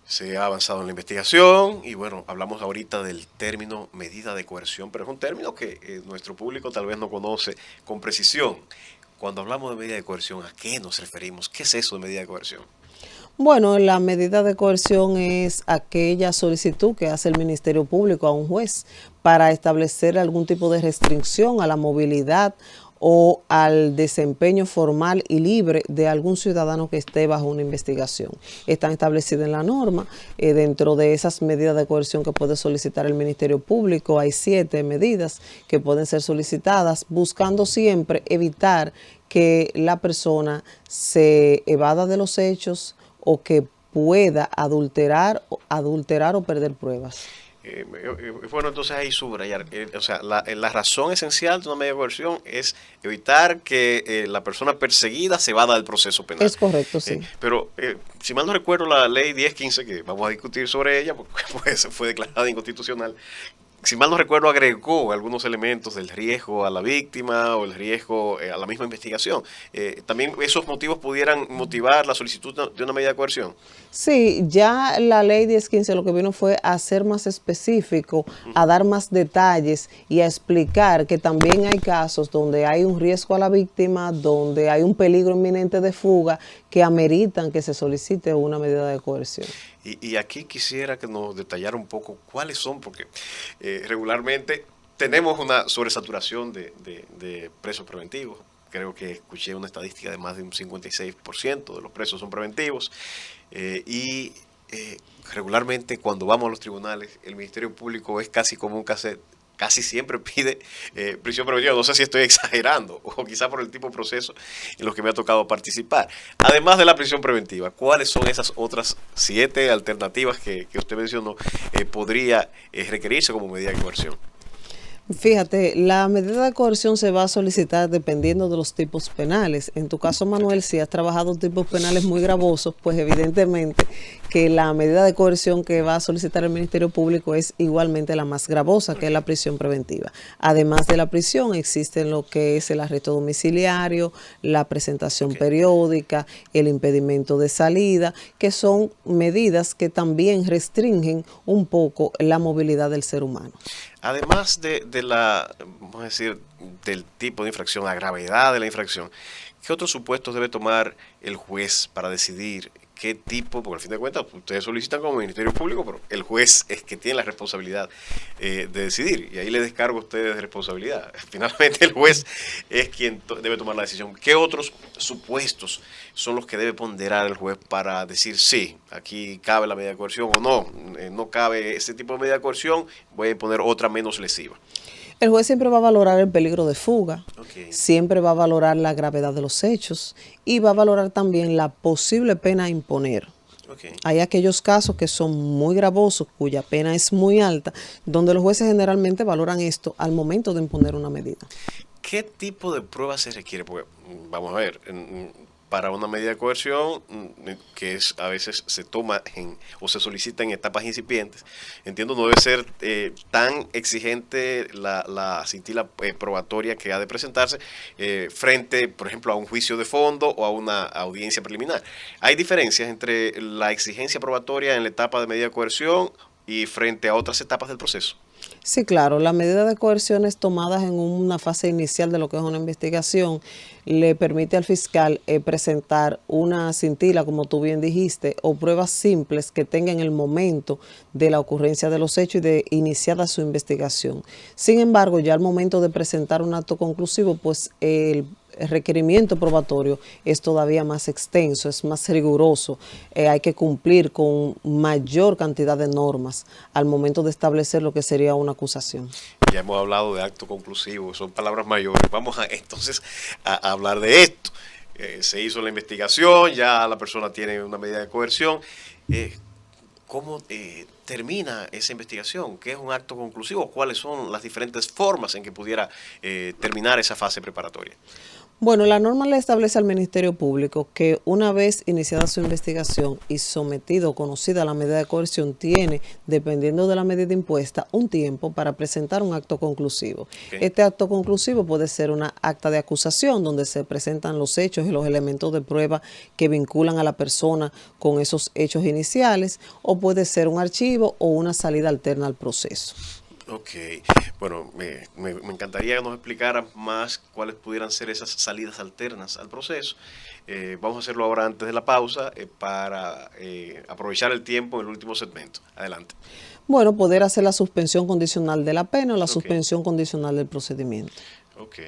se ha avanzado en la investigación y bueno, hablamos ahorita del término medida de coerción, pero es un término que nuestro público tal vez no conoce con precisión. Cuando hablamos de medida de coerción, ¿a qué nos referimos? ¿Qué es eso de medida de coerción? Bueno, la medida de coerción es aquella solicitud que hace el Ministerio Público a un juez para establecer algún tipo de restricción a la movilidad o al desempeño formal y libre de algún ciudadano que esté bajo una investigación. Están establecidas en la norma. Dentro de esas medidas de coerción que puede solicitar el Ministerio Público, hay 7 medidas que pueden ser solicitadas, buscando siempre evitar que la persona se evada de los hechos o que pueda adulterar o perder pruebas. Bueno, entonces ahí subrayar, o sea, la razón esencial de una medida de coerción es evitar que la persona perseguida se vada del proceso penal. Es correcto, sí. Pero si mal no recuerdo, la ley 1015, que vamos a discutir sobre ella, porque pues, fue declarada inconstitucional, si mal no recuerdo, agregó algunos elementos del riesgo a la víctima o el riesgo a la misma investigación. También esos motivos pudieran motivar la solicitud de una medida de coerción. Sí, ya la ley 1015 lo que vino fue a ser más específico, a dar más detalles y a explicar que también hay casos donde hay un riesgo a la víctima, donde hay un peligro inminente de fuga que ameritan que se solicite una medida de coerción. Y aquí quisiera que nos detallara un poco cuáles son, porque regularmente tenemos una sobresaturación de presos preventivos. Creo que escuché una estadística de más de un 56% de los presos son preventivos. Regularmente cuando vamos a los tribunales, el Ministerio Público es casi como un cassette. Casi siempre pide prisión preventiva. No sé si estoy exagerando o quizá por el tipo de proceso en los que me ha tocado participar. Además de la prisión preventiva, ¿cuáles son esas otras 7 alternativas que usted mencionó podría requerirse como medida de coerción? Fíjate, la medida de coerción se va a solicitar dependiendo de los tipos penales. En tu caso, Manuel, si has trabajado tipos penales muy gravosos, pues evidentemente que la medida de coerción que va a solicitar el Ministerio Público es igualmente la más gravosa, que es la prisión preventiva. Además de la prisión, existen lo que es el arresto domiciliario, la presentación periódica, el impedimento de salida, que son medidas que también restringen un poco la movilidad del ser humano. Además de la, vamos a decir, del tipo de infracción, la gravedad de la infracción, ¿qué otros supuestos debe tomar el juez para decidir qué tipo? Porque al fin de cuentas ustedes solicitan como Ministerio Público, pero el juez es que tiene la responsabilidad de decidir, y ahí le descargo a ustedes de responsabilidad. Finalmente el juez es quien debe tomar la decisión. ¿Qué otros supuestos son los que debe ponderar el juez para decir sí, aquí cabe la medida de coerción o no, no cabe ese tipo de medida de coerción, voy a imponer otra menos lesiva? El juez siempre va a valorar el peligro de fuga, Okay. siempre va a valorar la gravedad de los hechos y va a valorar también la posible pena a imponer. Okay. Hay aquellos casos que son muy gravosos, cuya pena es muy alta, donde los jueces generalmente valoran esto al momento de imponer una medida. ¿Qué tipo de pruebas se requiere? Porque, vamos a ver, para una medida de coerción, que es a veces se toma o se solicita en etapas incipientes, entiendo no debe ser tan exigente la cintila probatoria que ha de presentarse frente, por ejemplo, a un juicio de fondo o a una audiencia preliminar. ¿Hay diferencias entre la exigencia probatoria en la etapa de medida de coerción y frente a otras etapas del proceso? Sí, claro, las medidas de coerciones tomadas en una fase inicial de lo que es una investigación le permite al fiscal presentar una cintila, como tú bien dijiste, o pruebas simples que tengan en el momento de la ocurrencia de los hechos y de iniciada su investigación. Sin embargo, ya al momento de presentar un acto conclusivo, pues el requerimiento probatorio es todavía más extenso, es más riguroso, hay que cumplir con mayor cantidad de normas al momento de establecer lo que sería una acusación. Ya hemos hablado de acto conclusivo, son palabras mayores. Vamos entonces a hablar de esto. Se hizo la investigación, ya la persona tiene una medida de coerción. ¿Cómo termina esa investigación? ¿Qué es un acto conclusivo? ¿Cuáles son las diferentes formas en que pudiera terminar esa fase preparatoria? Bueno, la norma le establece al Ministerio Público que una vez iniciada su investigación y sometido o conocida la medida de coerción, tiene, dependiendo de la medida impuesta, un tiempo para presentar un acto conclusivo. Okay. Este acto conclusivo puede ser una acta de acusación donde se presentan los hechos y los elementos de prueba que vinculan a la persona con esos hechos iniciales, o puede ser un archivo o una salida alterna al proceso. Ok, bueno, me encantaría que nos explicara más cuáles pudieran ser esas salidas alternas al proceso. Vamos a hacerlo ahora antes de la pausa para aprovechar el tiempo en el último segmento. Adelante. Bueno, poder hacer la suspensión condicional de la pena o la suspensión condicional del procedimiento. Ok.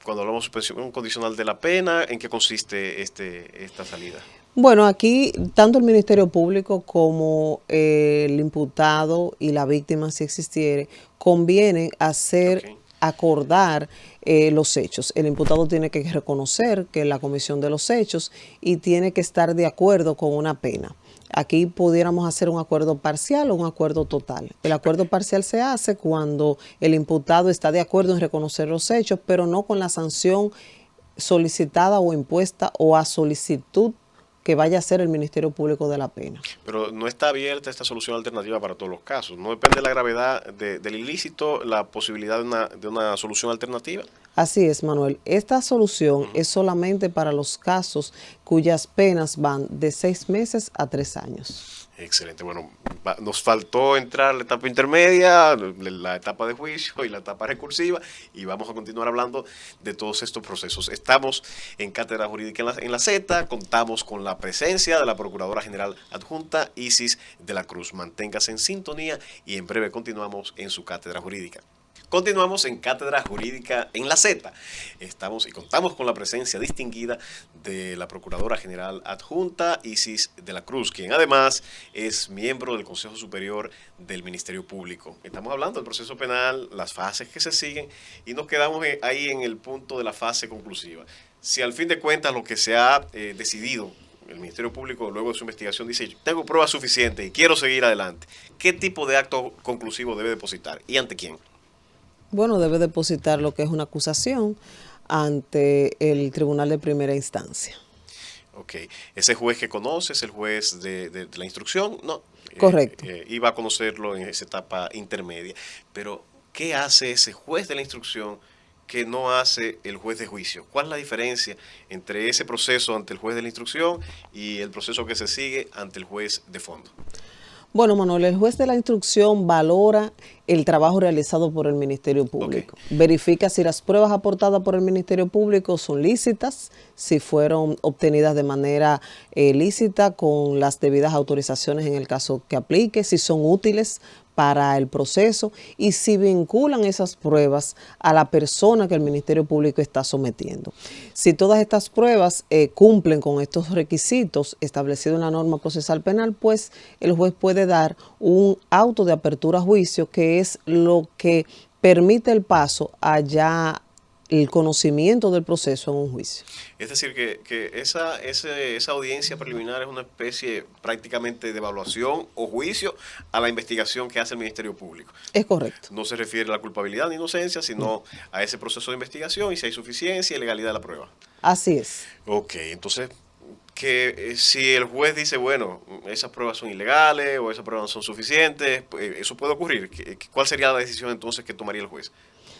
Cuando hablamos de suspensión condicional de la pena, ¿en qué consiste esta salida? Bueno, aquí tanto el Ministerio Público como el imputado y la víctima, si existiere, conviene acordar los hechos. El imputado tiene que reconocer que la comisión de los hechos y tiene que estar de acuerdo con una pena. Aquí pudiéramos hacer un acuerdo parcial o un acuerdo total. El acuerdo parcial se hace cuando el imputado está de acuerdo en reconocer los hechos, pero no con la sanción solicitada o impuesta o a solicitud que vaya a ser el Ministerio Público de la Pena. Pero no está abierta esta solución alternativa para todos los casos. ¿No depende de la gravedad del ilícito la posibilidad de una solución alternativa? Así es, Manuel. Esta solución es solamente para los casos cuyas penas van de 6 meses a 3 años. Excelente. Bueno, nos faltó entrar la etapa intermedia, la etapa de juicio y la etapa recursiva, y vamos a continuar hablando de todos estos procesos. Estamos en Cátedra Jurídica en la Z, contamos con la presencia de la Procuradora General Adjunta Isis de la Cruz. Manténgase en sintonía y en breve continuamos en su Cátedra Jurídica. Continuamos en Cátedra Jurídica en la Z. Estamos y contamos con la presencia distinguida de la Procuradora General Adjunta Isis de la Cruz, quien además es miembro del Consejo Superior del Ministerio Público. Estamos hablando del proceso penal, las fases que se siguen y nos quedamos ahí en el punto de la fase conclusiva. Si al fin de cuentas lo que se ha decidido, el Ministerio Público luego de su investigación dice, tengo pruebas suficientes y quiero seguir adelante, ¿qué tipo de acto conclusivo debe depositar y ante quién? Bueno, debe depositar lo que es una acusación ante el Tribunal de Primera Instancia. Ok. ¿Ese juez que conoce es el juez de la instrucción? No. Correcto. Iba a conocerlo en esa etapa intermedia. Pero, ¿qué hace ese juez de la instrucción que no hace el juez de juicio? ¿Cuál es la diferencia entre ese proceso ante el juez de la instrucción y el proceso que se sigue ante el juez de fondo? Bueno, Manuel, el juez de la instrucción valora el trabajo realizado por el Ministerio Público. Okay. Verifica si las pruebas aportadas por el Ministerio Público son lícitas, si fueron obtenidas de manera lícita con las debidas autorizaciones en el caso que aplique, si son útiles para el proceso y si vinculan esas pruebas a la persona que el Ministerio Público está sometiendo. Si todas estas pruebas cumplen con estos requisitos establecidos en la norma procesal penal, pues el juez puede dar un auto de apertura a juicio, que es lo que permite el paso allá el conocimiento del proceso en un juicio. Es decir, que esa audiencia preliminar es una especie prácticamente de evaluación o juicio a la investigación que hace el Ministerio Público. Es correcto. No se refiere a la culpabilidad ni inocencia, sino a ese proceso de investigación y si hay suficiencia y legalidad de la prueba. Así es. Ok, entonces, que si el juez dice, bueno, esas pruebas son ilegales o esas pruebas no son suficientes, eso puede ocurrir. ¿Cuál sería la decisión entonces que tomaría el juez?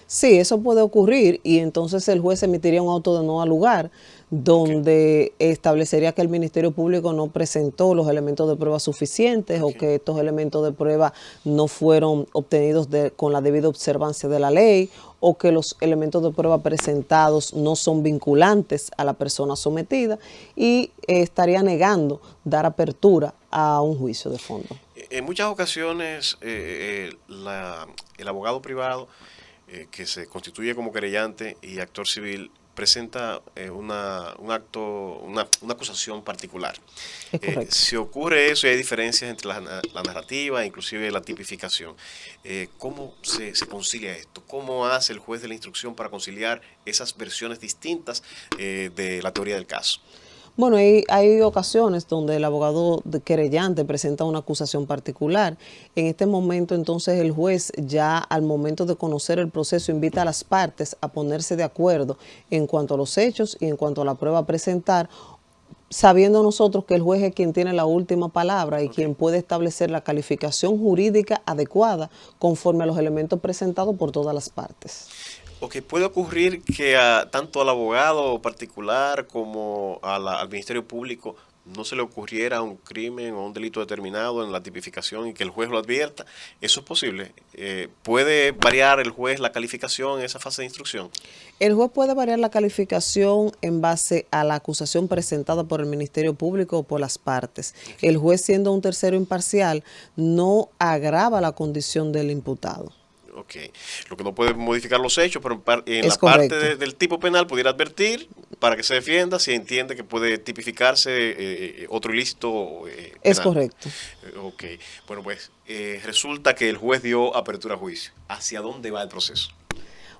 Sí, eso puede ocurrir y entonces el juez emitiría un auto de no al lugar donde establecería que el Ministerio Público no presentó los elementos de prueba suficientes o que estos elementos de prueba no fueron obtenidos con la debida observancia de la ley o que los elementos de prueba presentados no son vinculantes a la persona sometida y estaría negando dar apertura a un juicio de fondo. En muchas ocasiones el abogado privado que se constituye como querellante y actor civil presenta una acusación particular. Si ocurre eso y hay diferencias entre la narrativa, inclusive la tipificación, ¿cómo se concilia esto? ¿Cómo hace el juez de la instrucción para conciliar esas versiones distintas de la teoría del caso? Bueno, hay ocasiones donde el abogado querellante presenta una acusación particular. En este momento, entonces, el juez ya al momento de conocer el proceso invita a las partes a ponerse de acuerdo en cuanto a los hechos y en cuanto a la prueba a presentar, sabiendo nosotros que el juez es quien tiene la última palabra y quien puede establecer la calificación jurídica adecuada conforme a los elementos presentados por todas las partes. Ok, puede ocurrir que tanto al abogado particular como al Ministerio Público no se le ocurriera un crimen o un delito determinado en la tipificación y que el juez lo advierta. ¿Eso es posible? ¿Puede variar el juez la calificación en esa fase de instrucción? El juez puede variar la calificación en base a la acusación presentada por el Ministerio Público o por las partes. Okay. El juez, siendo un tercero imparcial, no agrava la condición del imputado. Ok. Lo que no puede modificar los hechos, pero en la correcto. parte del tipo penal pudiera advertir para que se defienda si entiende que puede tipificarse otro ilícito penal. Es correcto. Ok. Bueno, pues resulta que el juez dio apertura a juicio. ¿Hacia dónde va el proceso?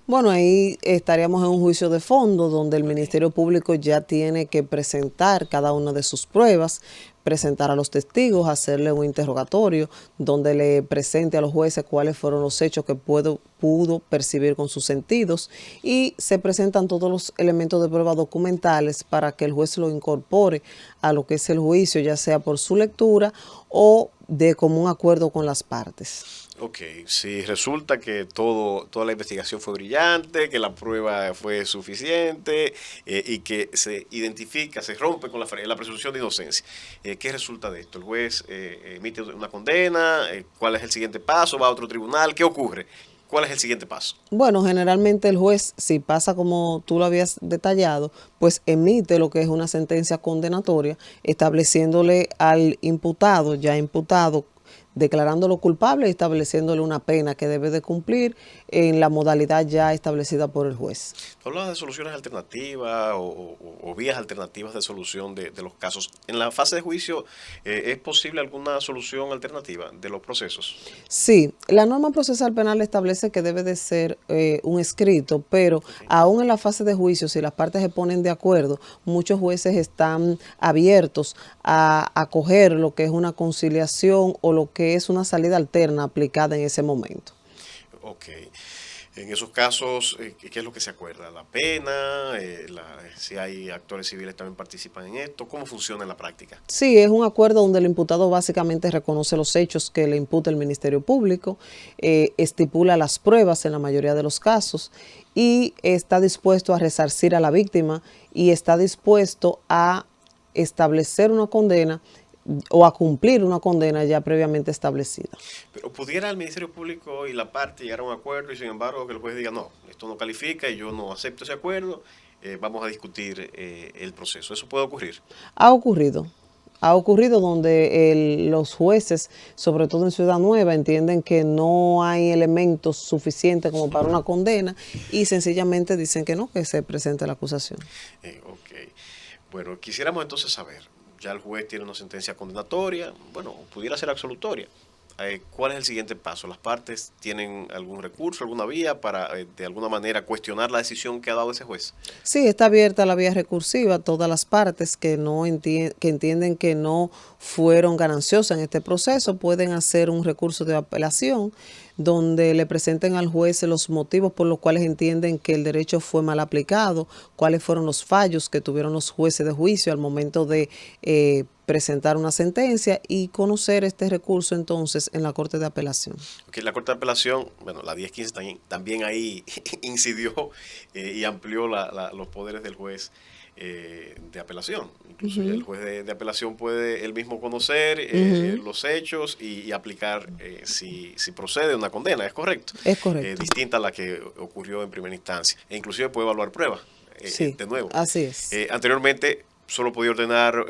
Bueno, ahí estaríamos en un juicio de fondo donde el Ministerio Público ya tiene que presentar cada una de sus pruebas, presentar a los testigos, hacerle un interrogatorio donde le presente a los jueces cuáles fueron los hechos que pudo percibir con sus sentidos y se presentan todos los elementos de prueba documentales para que el juez lo incorpore a lo que es el juicio, ya sea por su lectura o de común acuerdo con las partes. Ok, si resulta que toda la investigación fue brillante, que la prueba fue suficiente y que se identifica, se rompe con la presunción de inocencia, ¿qué resulta de esto? ¿El juez emite una condena? ¿Cuál es el siguiente paso? ¿Va a otro tribunal? ¿Qué ocurre? ¿Cuál es el siguiente paso? Bueno, generalmente el juez, si pasa como tú lo habías detallado, pues emite lo que es una sentencia condenatoria, estableciéndole al imputado, ya imputado, declarándolo culpable y estableciéndole una pena que debe de cumplir en la modalidad ya establecida por el juez. ¿Tú hablas de soluciones alternativas o vías alternativas de solución de los casos? ¿En la fase de juicio es posible alguna solución alternativa de los procesos? Sí, la norma procesal penal establece que debe de ser un escrito, pero aún en la fase de juicio, si las partes se ponen de acuerdo, muchos jueces están abiertos a acoger lo que es una conciliación o lo que es una salida alterna aplicada en ese momento. Ok. En esos casos, ¿qué es lo que se acuerda? ¿La pena? Si hay actores civiles también participan en esto. ¿Cómo funciona en la práctica? Sí, es un acuerdo donde el imputado básicamente reconoce los hechos que le imputa el Ministerio Público, estipula las pruebas en la mayoría de los casos y está dispuesto a resarcir a la víctima y está dispuesto a establecer una condena o a cumplir una condena ya previamente establecida. Pero pudiera el Ministerio Público y la parte llegar a un acuerdo y sin embargo que el juez diga no, esto no califica y yo no acepto ese acuerdo, vamos a discutir el proceso. ¿Eso puede ocurrir? Ha ocurrido donde los jueces, sobre todo en Ciudad Nueva, entienden que no hay elementos suficientes como para una condena y sencillamente dicen que no, que se presente la acusación. Ok. Bueno, quisiéramos entonces saber, ya el juez tiene una sentencia condenatoria, bueno, pudiera ser absolutoria. ¿Cuál es el siguiente paso? ¿Las partes tienen algún recurso, alguna vía para de alguna manera cuestionar la decisión que ha dado ese juez? Sí, está abierta la vía recursiva. Todas las partes que entienden que no fueron gananciosas en este proceso pueden hacer un recurso de apelación donde le presenten al juez los motivos por los cuales entienden que el derecho fue mal aplicado, cuáles fueron los fallos que tuvieron los jueces de juicio al momento de presentar una sentencia y conocer este recurso entonces en la Corte de Apelación. Okay, la Corte de Apelación, bueno, la 1015 también ahí incidió y amplió los poderes del juez de apelación. Incluso el juez de apelación puede él mismo conocer los hechos y aplicar si procede una condena, ¿es correcto? Es correcto. Distinta a la que ocurrió en primera instancia. E inclusive puede evaluar pruebas sí, de nuevo. Así es. Anteriormente solo podía ordenar,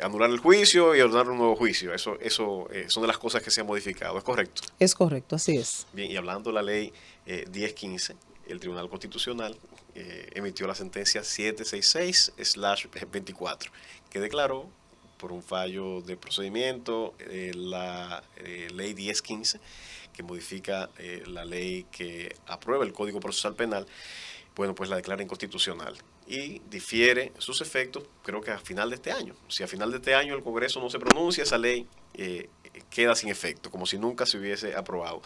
anular el juicio y ordenar un nuevo juicio. Eso son de las cosas que se han modificado, ¿es correcto? Es correcto, así es. Bien, y hablando de la ley 1015, el Tribunal Constitucional emitió la sentencia 766/24, que declaró por un fallo de procedimiento la ley 1015, que modifica la ley que aprueba el Código Procesal Penal, bueno, pues la declara inconstitucional y difiere sus efectos, creo que a final de este año. Si a final de este año el Congreso no se pronuncia, esa ley queda sin efecto, como si nunca se hubiese aprobado.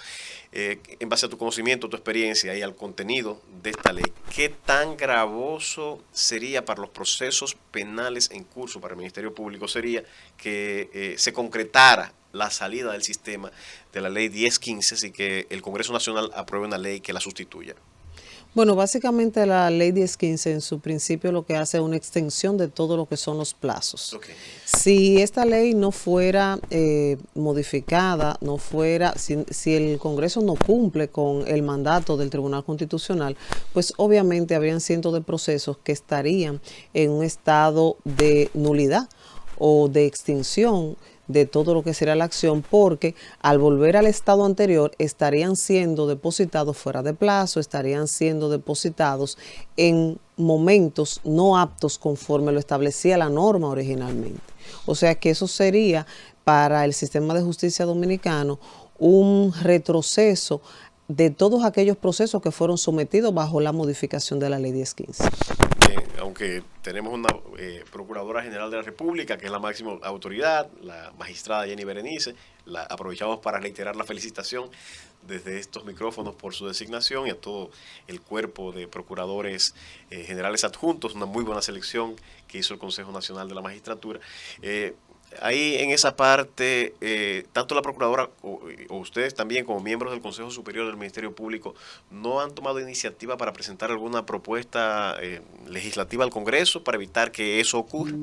En base a tu conocimiento, tu experiencia y al contenido de esta ley, ¿qué tan gravoso sería para los procesos penales en curso para el Ministerio Público sería que se concretara la salida del sistema de la ley 1015 y que el Congreso Nacional apruebe una ley que la sustituya? Bueno, básicamente la ley 1015 en su principio lo que hace es una extensión de todo lo que son los plazos. Okay. Si esta ley no fuera modificada, si el Congreso no cumple con el mandato del Tribunal Constitucional, pues obviamente habrían cientos de procesos que estarían en un estado de nulidad o de extinción de todo lo que será la acción, porque al volver al estado anterior estarían siendo depositados fuera de plazo, estarían siendo depositados en momentos no aptos conforme lo establecía la norma originalmente. O sea que eso sería para el sistema de justicia dominicano un retroceso de todos aquellos procesos que fueron sometidos bajo la modificación de la ley 1015. Bien, aunque tenemos una Procuradora General de la República, que es la máxima autoridad, la magistrada Jenny Berenice, aprovechamos para reiterar la felicitación desde estos micrófonos por su designación y a todo el cuerpo de procuradores generales adjuntos, una muy buena selección que hizo el Consejo Nacional de la Magistratura. Ahí en esa parte, tanto la Procuradora o ustedes también como miembros del Consejo Superior del Ministerio Público, ¿no han tomado iniciativa para presentar alguna propuesta legislativa al Congreso para evitar que eso ocurra?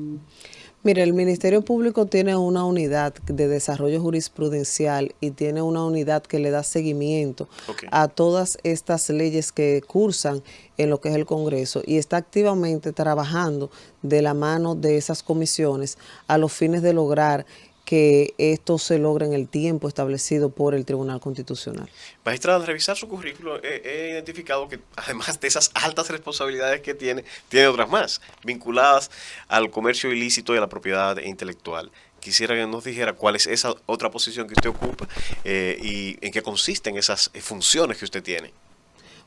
Mire, el Ministerio Público tiene una unidad de desarrollo jurisprudencial y tiene una unidad que le da seguimiento a todas estas leyes que cursan en lo que es el Congreso y está activamente trabajando de la mano de esas comisiones a los fines de lograr que esto se logre en el tiempo establecido por el Tribunal Constitucional. Magistrada, al revisar su currículo he identificado que además de esas altas responsabilidades que tiene otras más, vinculadas al comercio ilícito y a la propiedad intelectual. Quisiera que nos dijera cuál es esa otra posición que usted ocupa y en qué consisten esas funciones que usted tiene.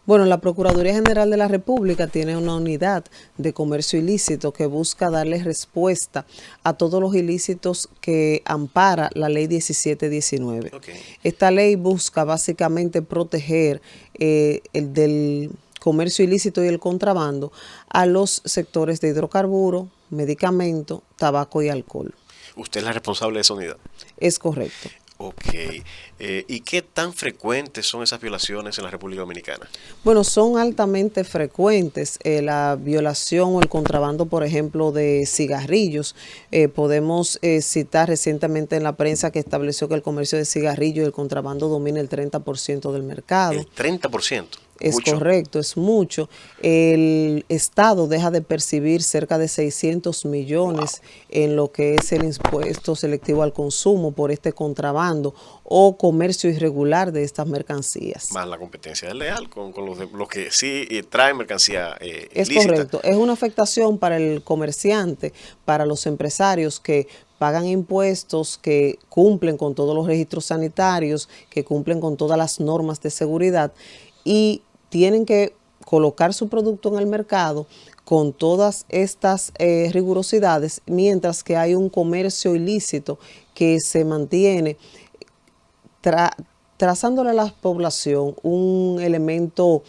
Bueno, la Procuraduría General de la República tiene una unidad de comercio ilícito que busca darle respuesta a todos los ilícitos que ampara la ley 1719. Esta ley busca básicamente proteger el del comercio ilícito y el contrabando a los sectores de hidrocarburos, medicamentos, tabaco y alcohol. ¿Usted es la responsable de esa unidad? Es correcto. Ok. ¿Y qué tan frecuentes son esas violaciones en la República Dominicana? Bueno, son altamente frecuentes. La violación o el contrabando, por ejemplo, de cigarrillos. Podemos citar recientemente en la prensa que estableció que el comercio de cigarrillos y el contrabando domina el 30% del mercado. ¿El 30%? Es mucho. Correcto, es mucho. El Estado deja de percibir cerca de 600 millones en lo que es el impuesto selectivo al consumo por este contrabando o comercio irregular de estas mercancías. Más la competencia desleal con los que sí traen mercancía Es ilícita. correcto, es una afectación para el comerciante, para los empresarios que pagan impuestos, que cumplen con todos los registros sanitarios, que cumplen con todas las normas de seguridad y tienen que colocar su producto en el mercado con todas estas rigurosidades, mientras que hay un comercio ilícito que se mantiene trazándole a la población un elemento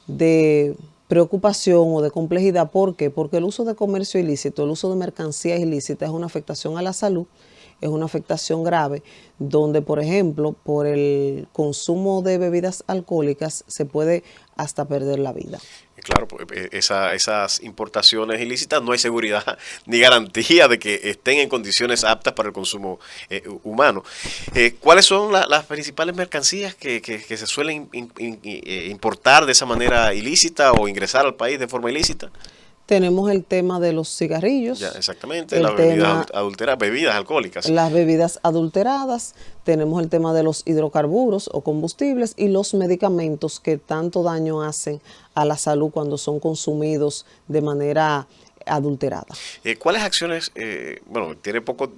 de preocupación o de complejidad. ¿Por qué? Porque el uso de comercio ilícito, el uso de mercancías ilícitas es una afectación a la salud, es una afectación grave, donde, por ejemplo, por el consumo de bebidas alcohólicas se puede hasta perder la vida. Claro, esas importaciones ilícitas no hay seguridad ni garantía de que estén en condiciones aptas para el consumo humano. ¿Cuáles son las principales mercancías que se suelen importar de esa manera ilícita o ingresar al país de forma ilícita? Tenemos el tema de los cigarrillos. Ya, exactamente, las bebidas adulteradas, bebidas alcohólicas. Las bebidas adulteradas, tenemos el tema de los hidrocarburos o combustibles y los medicamentos que tanto daño hacen a la salud cuando son consumidos de manera adulterada. ¿Cuáles acciones, bueno, tiene poco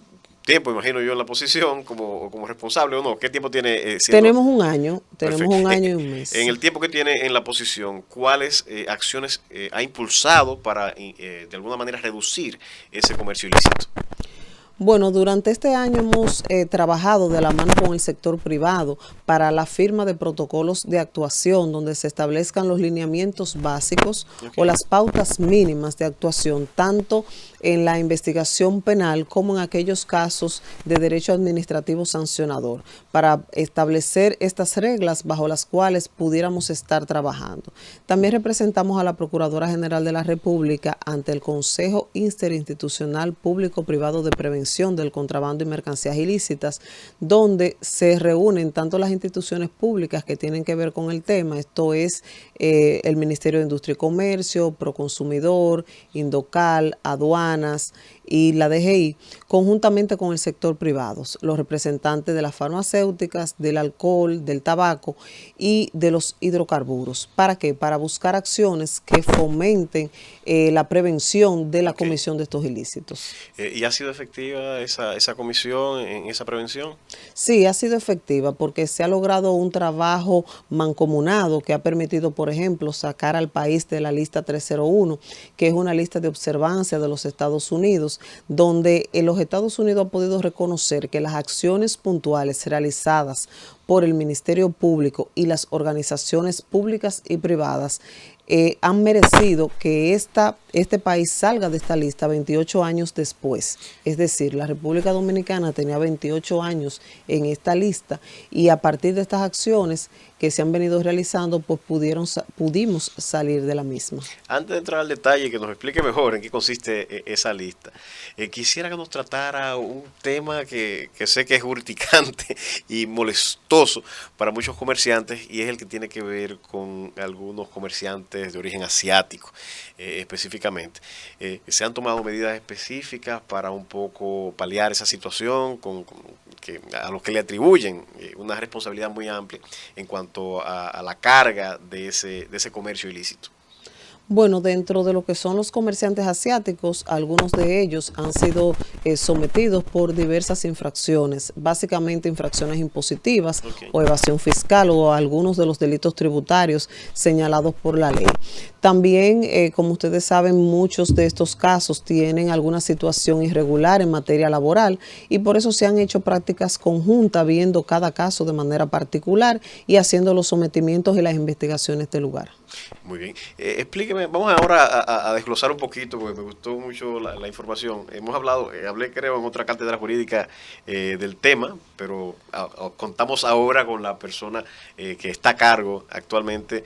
tiempo, imagino yo, en la posición como responsable o no? ¿Qué tiempo tiene? Tenemos un año, Perfecto. Un año y un mes. En el tiempo que tiene en la posición, ¿cuáles acciones ha impulsado para de alguna manera reducir ese comercio ilícito? Bueno, durante este año hemos trabajado de la mano con el sector privado para la firma de protocolos de actuación donde se establezcan los lineamientos básicos o las pautas mínimas de actuación, tanto en la investigación penal como en aquellos casos de derecho administrativo sancionador, para establecer estas reglas bajo las cuales pudiéramos estar trabajando. También representamos a la Procuradora General de la República ante el Consejo Interinstitucional Público-Privado de Prevención del Contrabando y Mercancías Ilícitas, donde se reúnen tanto las instituciones públicas que tienen que ver con el tema, esto es el Ministerio de Industria y Comercio, Proconsumidor, Indocal, Aduanas, y la DGI, conjuntamente con el sector privado, los representantes de las farmacéuticas, del alcohol, del tabaco y de los hidrocarburos. ¿Para qué? Para buscar acciones que fomenten la prevención de la comisión de estos ilícitos. ¿Y ha sido efectiva esa comisión en esa prevención? Sí, ha sido efectiva porque se ha logrado un trabajo mancomunado que ha permitido, por ejemplo, sacar al país de la lista 301, que es una lista de observancia de los Estados Unidos, donde los Estados Unidos han podido reconocer que las acciones puntuales realizadas por el Ministerio Público y las organizaciones públicas y privadas han merecido que este país salga de esta lista 28 años después. Es decir, la República Dominicana tenía 28 años en esta lista y a partir de estas acciones que se han venido realizando, pues pudimos salir de la misma. Antes de entrar al detalle, que nos explique mejor en qué consiste esa lista, quisiera que nos tratara un tema que sé que es urticante y molestoso para muchos comerciantes, y es el que tiene que ver con algunos comerciantes de origen asiático, específicamente. Se han tomado medidas específicas para un poco paliar esa situación a los que le atribuyen una responsabilidad muy amplia en cuanto a la carga de ese comercio ilícito. Bueno, dentro de lo que son los comerciantes asiáticos, algunos de ellos han sido sometidos por diversas infracciones, básicamente infracciones impositivas o evasión fiscal o algunos de los delitos tributarios señalados por la ley. También, como ustedes saben, muchos de estos casos tienen alguna situación irregular en materia laboral y por eso se han hecho prácticas conjuntas viendo cada caso de manera particular y haciendo los sometimientos y las investigaciones del lugar. Muy bien. Explíqueme, vamos ahora a desglosar un poquito, porque me gustó mucho la información. Hemos hablé creo en otra cátedra jurídica del tema, pero contamos ahora con la persona que está a cargo actualmente,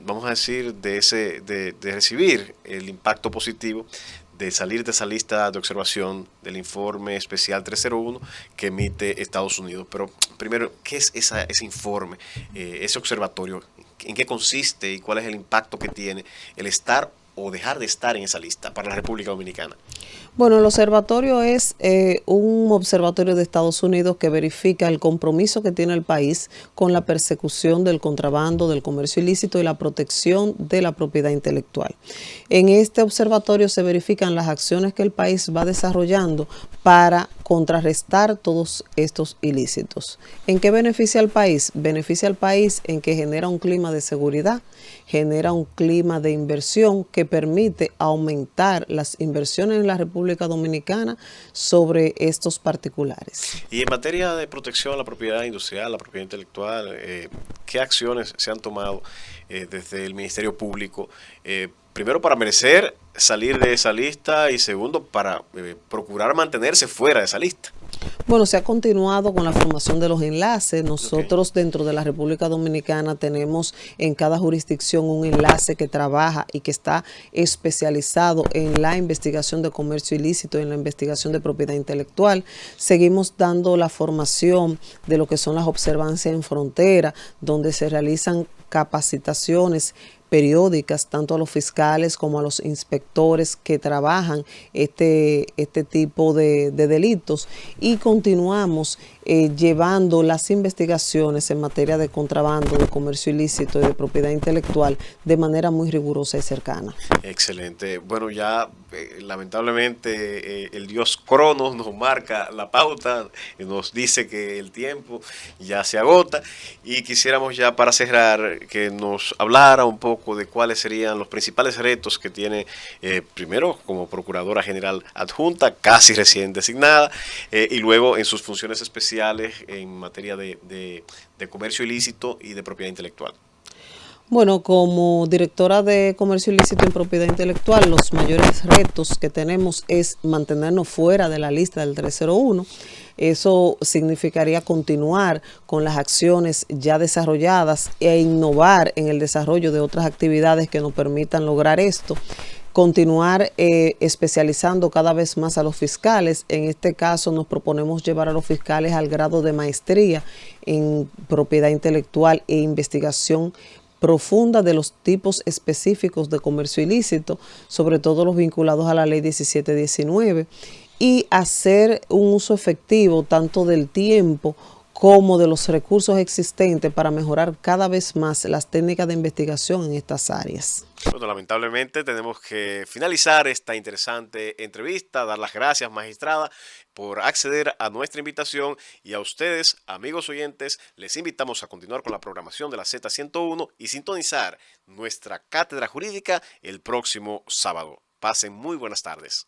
vamos a decir, de recibir el impacto positivo de salir de esa lista de observación del informe especial 301 que emite Estados Unidos. Pero primero, ¿qué es ese informe, ese observatorio? ¿En qué consiste y cuál es el impacto que tiene el estar o dejar de estar en esa lista para la República Dominicana? Bueno, el observatorio es un observatorio de Estados Unidos que verifica el compromiso que tiene el país con la persecución del contrabando, del comercio ilícito y la protección de la propiedad intelectual. En este observatorio se verifican las acciones que el país va desarrollando para contrarrestar todos estos ilícitos. ¿En qué beneficia al país? Beneficia al país en que genera un clima de seguridad, genera un clima de inversión que permite aumentar las inversiones en la República Dominicana sobre estos particulares. Y en materia de protección a la propiedad industrial, la propiedad intelectual, ¿qué acciones se han tomado desde el Ministerio Público? Primero, para merecer salir de esa lista y segundo, para procurar mantenerse fuera de esa lista. Bueno, se ha continuado con la formación de los enlaces. Nosotros dentro de la República Dominicana tenemos en cada jurisdicción un enlace que trabaja y que está especializado en la investigación de comercio ilícito y en la investigación de propiedad intelectual. Seguimos dando la formación de lo que son las observancias en frontera, donde se realizan capacitaciones periódicas tanto a los fiscales como a los inspectores que trabajan este tipo de delitos, y continuamos llevando las investigaciones en materia de contrabando, de comercio ilícito y de propiedad intelectual de manera muy rigurosa y cercana. Excelente. Bueno, ya lamentablemente el dios Cronos nos marca la pauta, nos dice que el tiempo ya se agota y quisiéramos ya para cerrar que nos hablara un poco de cuáles serían los principales retos que tiene primero como Procuradora General Adjunta, casi recién designada, y luego en sus funciones especiales en materia de comercio ilícito y de propiedad intelectual. Bueno, como directora de comercio ilícito y propiedad intelectual, los mayores retos que tenemos es mantenernos fuera de la lista del 301. Eso significaría continuar con las acciones ya desarrolladas e innovar en el desarrollo de otras actividades que nos permitan lograr esto. Continuar especializando cada vez más a los fiscales. En este caso nos proponemos llevar a los fiscales al grado de maestría en propiedad intelectual e investigación profunda de los tipos específicos de comercio ilícito, sobre todo los vinculados a la ley 1719, y hacer un uso efectivo tanto del tiempo como de los recursos existentes para mejorar cada vez más las técnicas de investigación en estas áreas. Bueno, lamentablemente tenemos que finalizar esta interesante entrevista, dar las gracias, magistrada, por acceder a nuestra invitación, y a ustedes, amigos oyentes, les invitamos a continuar con la programación de la Z101 y sintonizar nuestra cátedra jurídica el próximo sábado. Pasen muy buenas tardes.